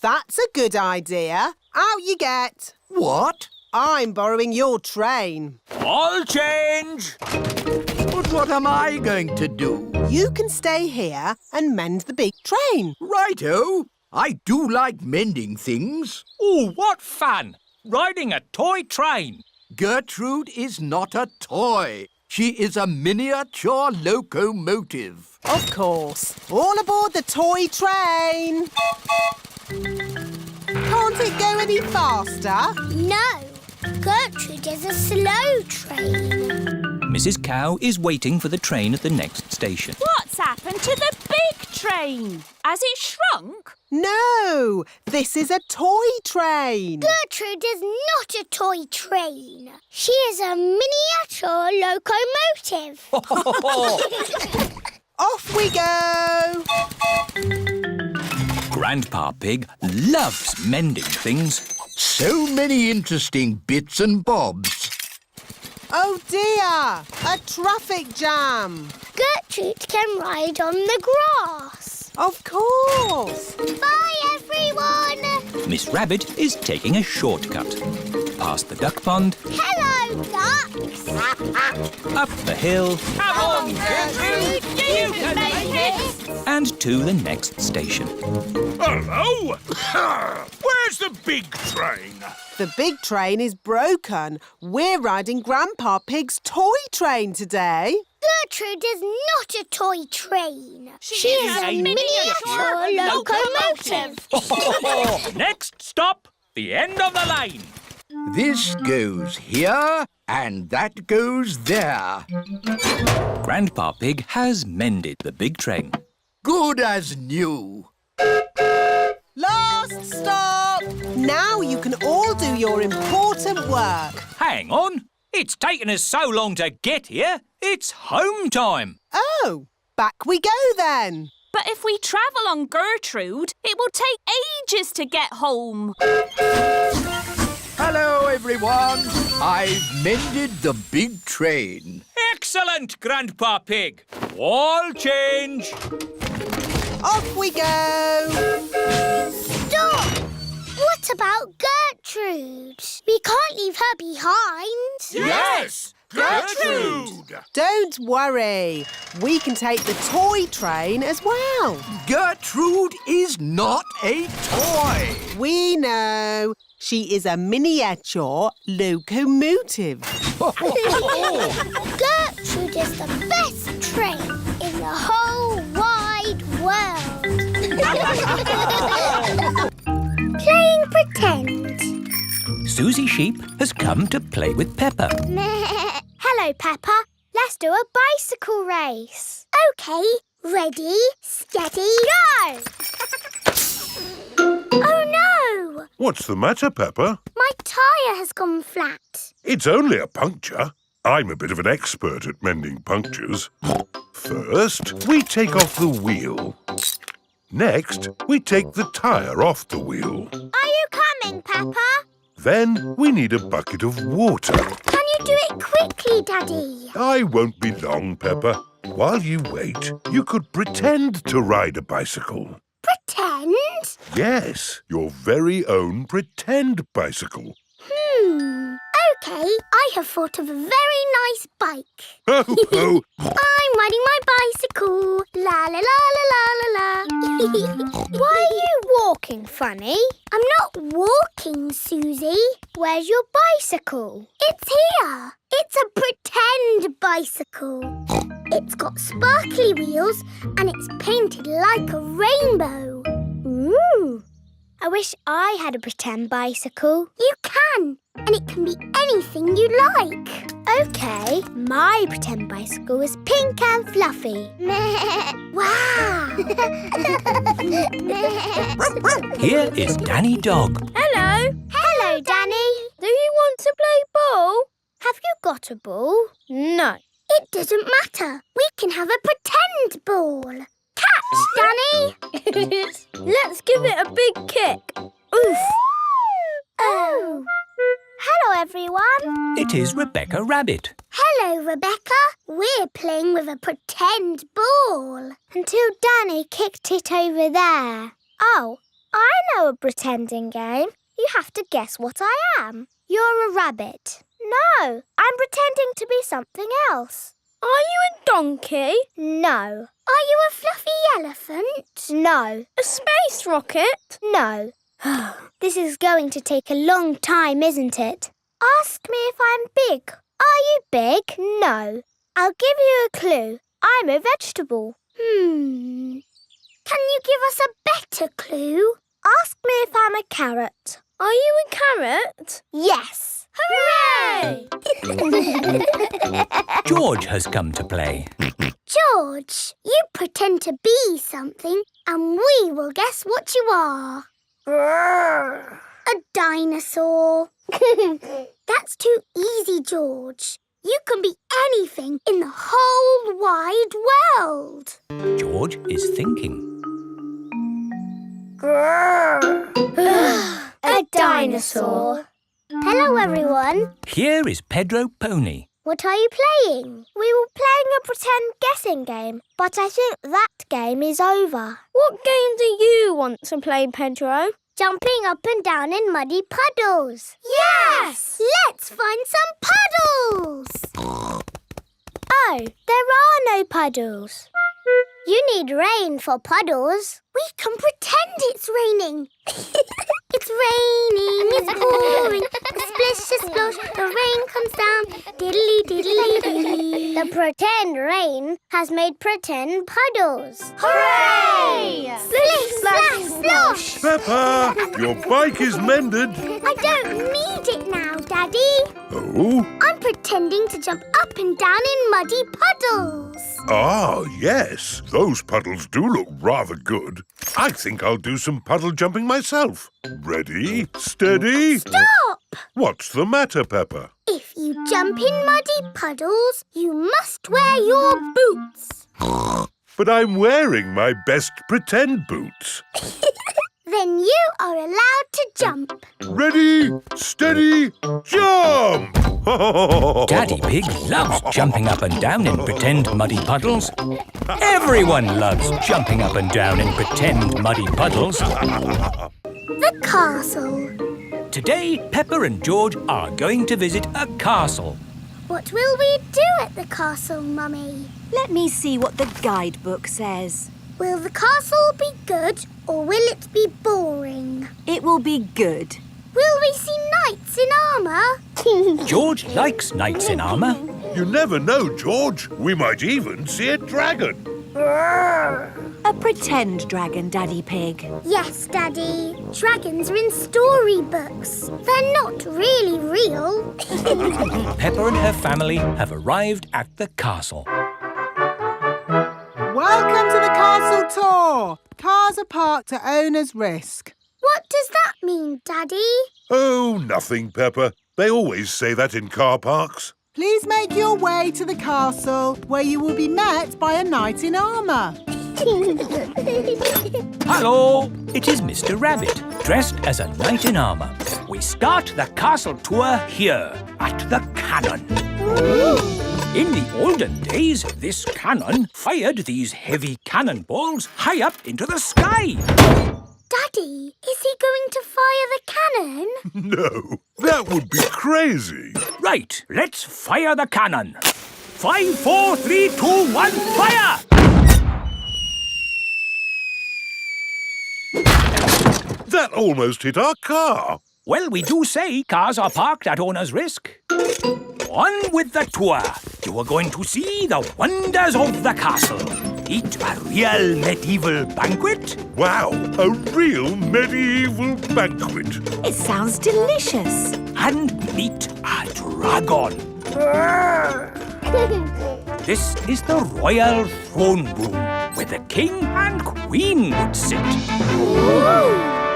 That's a good idea. Out you get. What? I'm borrowing your train. I'll change. But what am I going to do? You can stay here and mend the big train. Righto. I do like mending things. Oh, what fun! Riding a toy train. Gertrude is not a toy. She is a miniature locomotive. Of course. All aboard the toy train. Can't it go any faster? No. Gertrude is a slow train. Mrs. Cow is waiting for the train at the next station. What's happened to the big train? Has it shrunk? No, this is a toy train. Gertrude is not a toy train. She is a miniature locomotive. Off we go. Grandpa Pig loves mending things. So many interesting bits and bobs. Oh dear, a traffic jam. Gertrude can ride on the grass. Of course. Bye, everyone. Miss Rabbit is taking a shortcut. Past the duck pond. Hello, ducks. Up the hill. Come on, Gertrude. You can make it. And to the next station. Hello? Where's the big train? The big train is broken. We're riding Grandpa Pig's toy train today. Gertrude is not a toy train. She is a miniature locomotive. Next stop, the end of the line. This goes here and that goes there. Grandpa Pig has mended the big train. Good as new. Last stop! Now you can all do your important work. Hang on. It's taken us so long to get here. It's home time. Oh, back we go then. But if we travel on Gertrude, it will take ages to get home. Hello, everyone. I've mended the big train. Excellent, Grandpa Pig. All change. Off we go. Stop! What about Gertrude? We can't leave her behind. Yes! Gertrude! Don't worry. We can take the toy train as well. Gertrude is not a toy. We know. She is a miniature locomotive. Gertrude is the best train in the whole wide world. Playing pretend. Susie Sheep has come to play with Peppa. Hello, Peppa. Let's do a bicycle race. OK, ready, steady, go! Oh, no! What's the matter, Peppa? My tyre has gone flat. It's only a puncture. I'm a bit of an expert at mending punctures. First, we take off the wheel. Next, we take the tyre off the wheel. Are you coming, Peppa? Then we need a bucket of water. Can you do it quickly, Daddy? I won't be long, Peppa. While you wait, you could pretend to ride a bicycle. Pretend? Yes, your very own pretend bicycle. OK, I have thought of a very nice bike. Ho, ho! I'm riding my bicycle. La la la la la la la. Why are you walking, Funny? I'm not walking, Susie. Where's your bicycle? It's here. It's a pretend bicycle. It's got sparkly wheels and it's painted like a rainbow. Ooh. I wish I had a pretend bicycle. You can, and it can be anything you like. OK, my pretend bicycle is pink and fluffy. Wow! Here is Danny Dog. Hello. Hello, Danny. Do you want to play ball? Have you got a ball? No. It doesn't matter. We can have a pretend ball. Catch, Danny! Let's give it a big kick. Oof! Oh! Hello, everyone. It is Rebecca Rabbit. Hello, Rebecca. We're playing with a pretend ball. Until Danny kicked it over there. Oh, I know a pretending game. You have to guess what I am. You're a rabbit. No, I'm pretending to be something else. Are you a donkey? No. Are you a fluffy elephant? No. A space rocket? No. This is going to take a long time, isn't it? Ask me if I'm big. Are you big? No. I'll give you a clue. I'm a vegetable. Can you give us a better clue? Ask me if I'm a carrot. Are you a carrot? Yes. Hooray! George has come to play. George, you pretend to be something and we will guess what you are. A dinosaur. That's too easy, George. You can be anything in the whole wide world. George is thinking. A dinosaur. Hello, everyone. Here is Pedro Pony. What are you playing? We were playing a pretend guessing game, but I think that game is over. What game do you want to play, Pedro? Jumping up and down in muddy puddles. Yes! Let's find some puddles. Oh, there are no puddles. You need rain for puddles. We can pretend it's raining. It's raining, it's pouring, a splish, a splosh, the rain comes down, diddly diddly dee. The pretend rain has made pretend puddles. Hooray! Splish, splash, splosh. Peppa, your bike is mended. I don't need it now, Daddy. Oh? I'm pretending to jump up and down in muddy puddles. Ah, yes. Those puddles do look rather good. I think I'll do some puddle jumping myself. Ready, steady. Stop! What's the matter, Peppa? If you jump in muddy puddles, you must wear your boots. But I'm wearing my best pretend boots. Then you are allowed to jump. Ready, steady, jump! Daddy Pig loves jumping up and down in pretend muddy puddles. Everyone loves jumping up and down in pretend muddy puddles. The castle. Today, Peppa and George are going to visit a castle. What will we do at the castle, Mummy? Let me see what the guidebook says. Will the castle be good or will it be boring? It will be good. Will we see knights in armour? George likes knights in armour. You never know, George. We might even see a dragon. A pretend dragon, Daddy Pig. Yes, Daddy. Dragons are in storybooks. They're not really real. Peppa and her family have arrived at the castle. Welcome to the castle tour. Cars are parked at owner's risk. What does that mean, Daddy? Oh, nothing, Peppa. They always say that in car parks. Please make your way to the castle, where you will be met by a knight in armour. Hello, it is Mr. Rabbit, dressed as a knight in armour. We start the castle tour here, at the cannon. In the olden days, this cannon fired these heavy cannonballs high up into the sky. Daddy, is he going to fire the cannon? No, that would be crazy. Right, let's fire the cannon. 5, 4, 3, 2, 1, fire! That almost hit our car. Well, we do say cars are parked at owner's risk. On with the tour. You are going to see the wonders of the castle. Eat a real medieval banquet. Wow, a real medieval banquet. It sounds delicious. And meet a dragon. This is the royal throne room, where the king and queen would sit.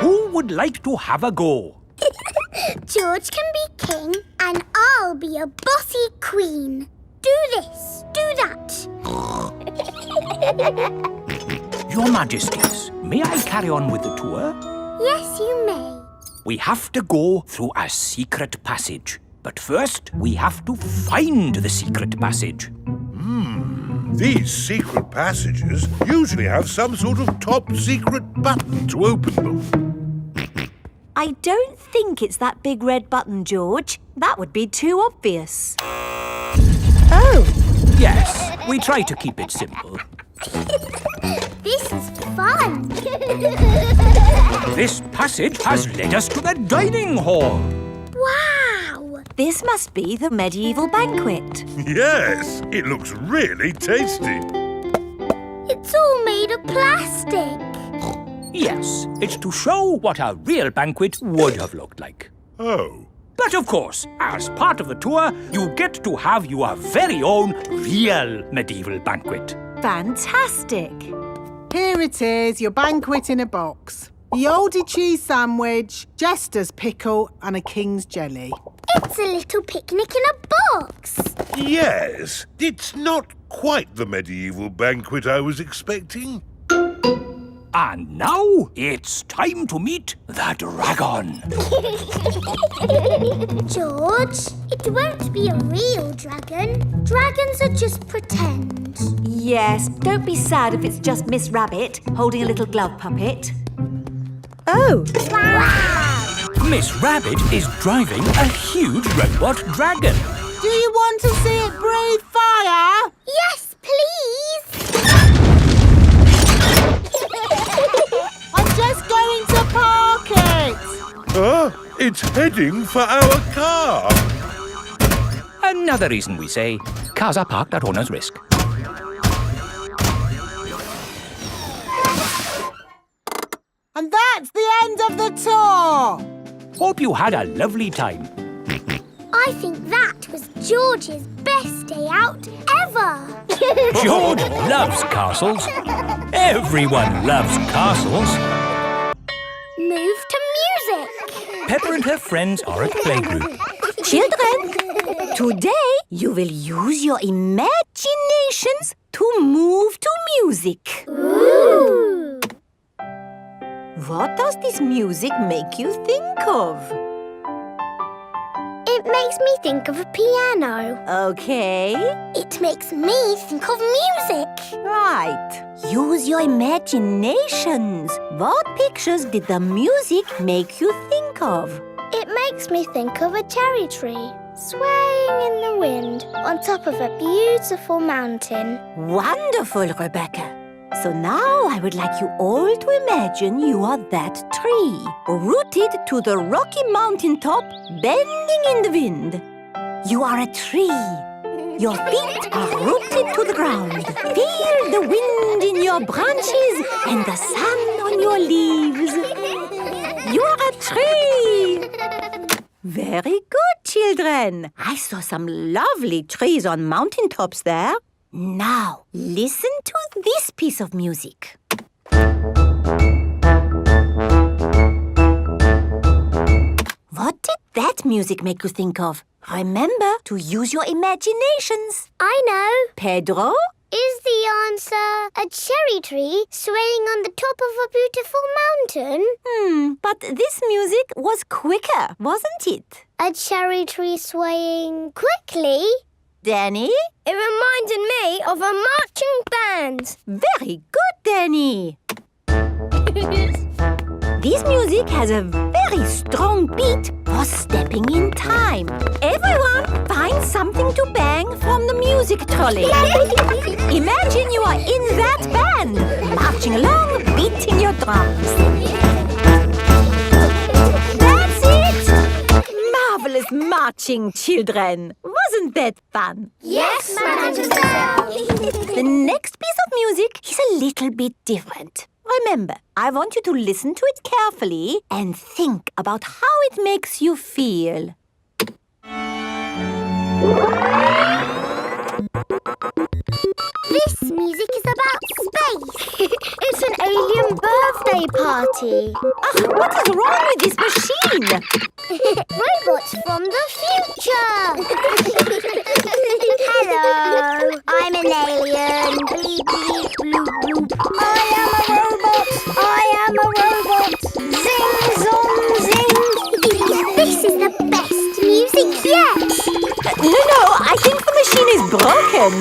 Who would like to have a go? George can be king and I'll be a bossy queen. Do this, do that. Your Majesties, may I carry on with the tour? Yes, you may. We have to go through a secret passage. But first, we have to find the secret passage. These secret passages usually have some sort of top secret button to open them. I don't think it's that big red button, George. That would be too obvious. Oh! Yes, we try to keep it simple. This is fun! This passage has led us to the dining hall. Wow! This must be the medieval banquet. Yes, it looks really tasty. It's all made of plastic. Yes, it's to show what a real banquet would have looked like. Oh. But of course, as part of the tour, you get to have your very own real medieval banquet. Fantastic! Here it is, your banquet in a box. The oldie cheese sandwich, jester's pickle and a king's jelly. It's a little picnic in a box. Yes, it's not quite the medieval banquet I was expecting. And now it's time to meet the dragon. George, it won't be a real dragon. Dragons are just pretend. Yes, don't be sad if it's just Miss Rabbit holding a little glove puppet. Oh! Wow! Miss Rabbit is driving a huge robot dragon. Do you want to see it breathe fire? Yes, please! I'm just going to park it! It's heading for our car. Another reason we say cars are parked at owner's risk. And that's the end of the tour! Hope you had a lovely time. I think that was George's best day out ever! George loves castles. Everyone loves castles. Move to music! Peppa and her friends are at playgroup. Children, today you will use your imaginations to move to music. Ooh! What does this music make you think of? It makes me think of a piano. Okay. It makes me think of music. Right. Use your imaginations. What pictures did the music make you think of? It makes me think of a cherry tree swaying in the wind on top of a beautiful mountain. Wonderful, Rebecca. So now I would like you all to imagine you are that tree, rooted to the rocky mountain top, bending in the wind. You are a tree. Your feet are rooted to the ground. Feel the wind in your branches and the sun on your leaves. You are a tree. Very good, children. I saw some lovely trees on mountain tops there. Now, listen to this piece of music. What did that music make you think of? Remember to use your imaginations. I know. Pedro, Is the answer a cherry tree swaying on the top of a beautiful mountain? But this music was quicker, wasn't it? A cherry tree swaying quickly? Danny? It reminded me of a marching band. Very good, Danny. This music has a very strong beat for stepping in time. Everyone find something to bang from the music trolley. Imagine you are in that band, marching along, beating your drums. That's it! Marvelous marching, children. Wasn't that fun? Yes, Madame Giselle. The next piece of music is a little bit different. Remember, I want you to listen to it carefully and think about how it makes you feel. This music is about space. It's an alien birthday party. What is wrong with this machine? Robots from the future. Hello, I'm an alien. Bleep, bleep, bloop, bloop. I am a robot. Zing, zong, zing. This is the best music yet. No, I think the machine is broken.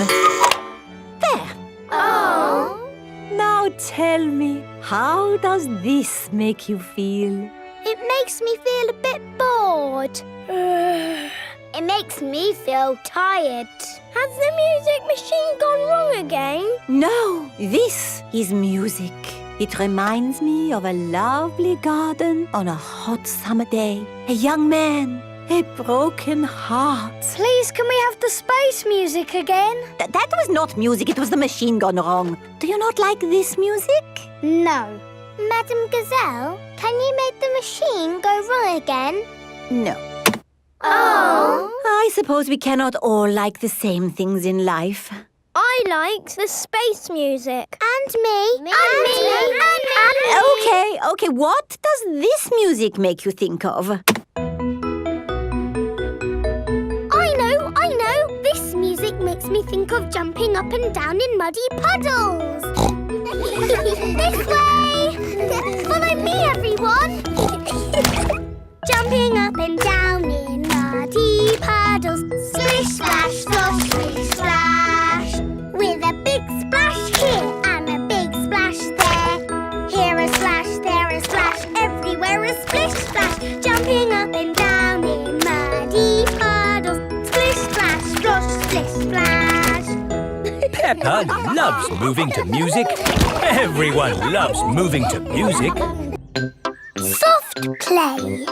There. Oh. Now tell me, how does this make you feel? It makes me feel a bit bored. It makes me feel tired. Has the music machine gone wrong again? No, this is music. It reminds me of a lovely garden on a hot summer day. A young man, a broken heart. Please, can we have the space music again? That was not music, it was the machine gone wrong. Do you not like this music? No. Madame Gazelle, can you make the machine go wrong again? No. Oh. I suppose we cannot all like the same things in life. I liked the space music. And me. And me. Okay, what does this music make you think of? I know. This music makes me think of jumping up and down in muddy puddles. This way. Follow me, everyone. Jumping up and down in muddy puddles. Splish, splash, slosh, splish, splash. With a big splash here and a big splash there. Here a splash, there a splash, everywhere a splish, splash. Jumping up and down in muddy puddles. Splish, splash, splosh, splish, splash. Peppa loves moving to music. Everyone loves moving to music. Soft play.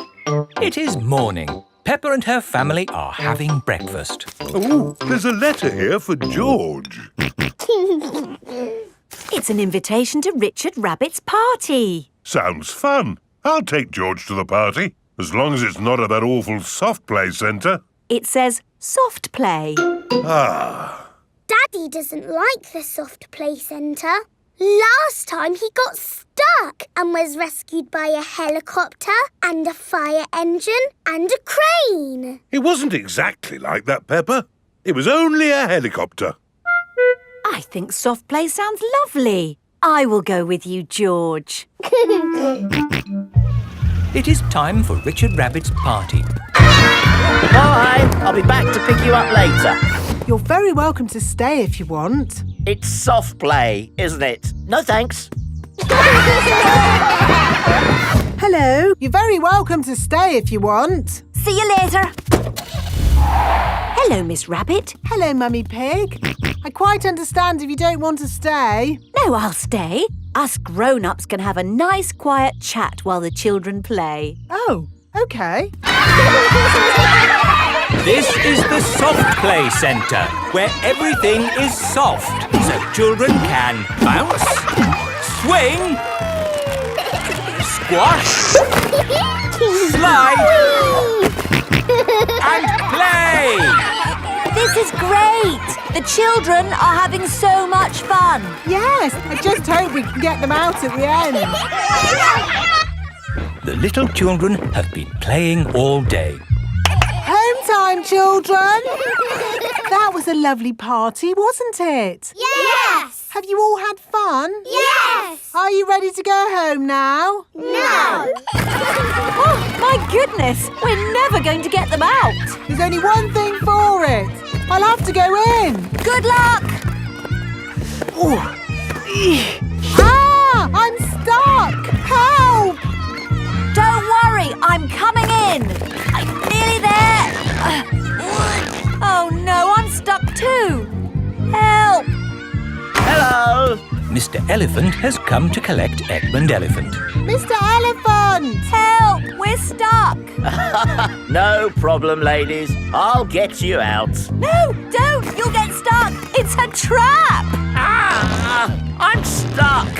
It is morning. Peppa and her family are having breakfast. Oh, there's a letter here for George. It's an invitation to Richard Rabbit's party. Sounds fun. I'll take George to the party, as long as it's not at that awful soft play centre. It says soft play. Ah. Daddy doesn't like the soft play centre. Last time he got stuck and was rescued by a helicopter and a fire engine and a crane. It wasn't exactly like that, Peppa. It was only a helicopter. I think soft play sounds lovely. I will go with you, George. It is time for Richard Rabbit's party. Bye! I'll be back to pick you up later. You're very welcome to stay if you want. It's soft play, isn't it? No thanks. Hello. You're very welcome to stay if you want. See you later. Hello, Miss Rabbit. Hello, Mummy Pig. I quite understand if you don't want to stay. No, I'll stay. Us grown-ups can have a nice quiet chat while the children play. Oh, OK. This is the soft play centre, where everything is soft, so children can bounce, swing, squash, slide, and play. This is great. The children are having so much fun. Yes, I just hope we can get them out at the end. The little children have been playing all day. Home time, children. That was a lovely party, wasn't it? Yes! Have you all had fun? Yes! Are you ready to go home now? No! Oh, my goodness! We're never going to get them out. There's only one thing for it. I'll have to go in. Good luck! Ah! I'm stuck! Help! Don't worry, I'm coming in. I'm nearly there. Oh no, I'm stuck too. Help! Hello! Mr. Elephant has come to collect Edmund Elephant. Mr. Elephant! Help! We're stuck. No problem, ladies. I'll get you out. No, don't! You'll get stuck. It's a trap. Ah! I'm stuck.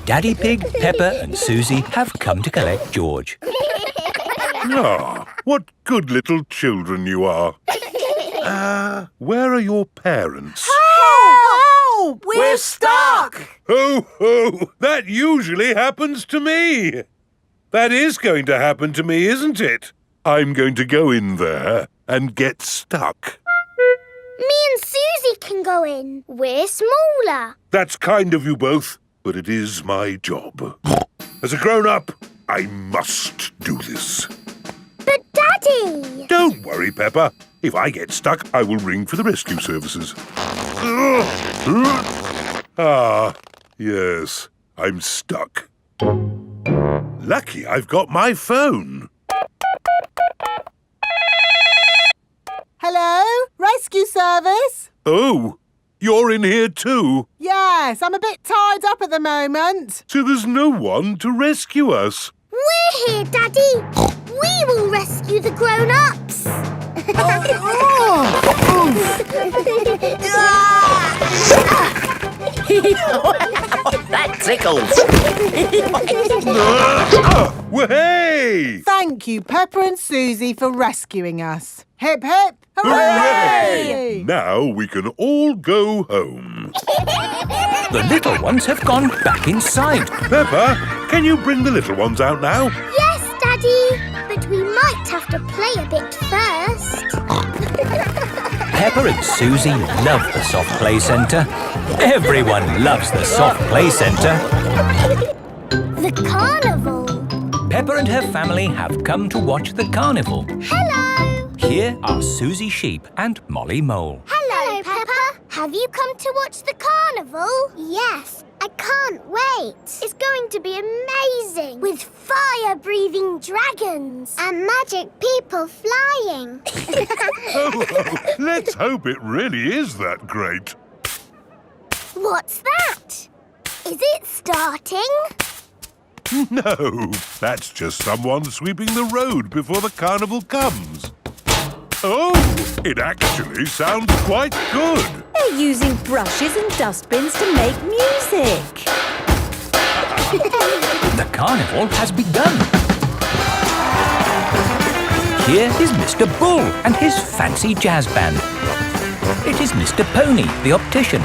Daddy Pig, Peppa and Susie have come to collect George. Ah, what good little children you are. Where are your parents? Help! We're stuck. Ho, ho! That usually happens to me. That is going to happen to me, isn't it? I'm going to go in there and get stuck. Me and Susie can go in. We're smaller. That's kind of you both, but it is my job. As a grown-up, I must do this. But Daddy! Don't worry, Peppa. If I get stuck, I will ring for the rescue services. Ah, yes, I'm stuck. Lucky I've got my phone. Hello? Rescue service? Oh, you're in here too? Yes, I'm a bit tied up at the moment. So there's no one to rescue us. We're here, Daddy. We will rescue the grown-ups. That tickles. Hey! Thank you, Peppa and Susie, for rescuing us. Hip, hip, Hooray! Now we can all go home. The little ones have gone back inside. Peppa, can you bring the little ones out now? Yes, Daddy. But we might have to play a bit first. Peppa and Susie love the soft play centre. Everyone loves the soft play centre. The carnival. Peppa and her family have come to watch the carnival. Hello. Here are Susie Sheep and Molly Mole. Hello, Peppa. Have you come to watch the carnival? Yes. I can't wait. It's going to be amazing. With fire-breathing dragons. And magic people flying. Oh, let's hope it really is that great. What's that? Is it starting? No, that's just someone sweeping the road before the carnival comes. Oh, it actually sounds quite good. They're using brushes and dustbins to make music. The carnival has begun. Here is Mr. Bull and his fancy jazz band. It is Mr. Pony, the optician.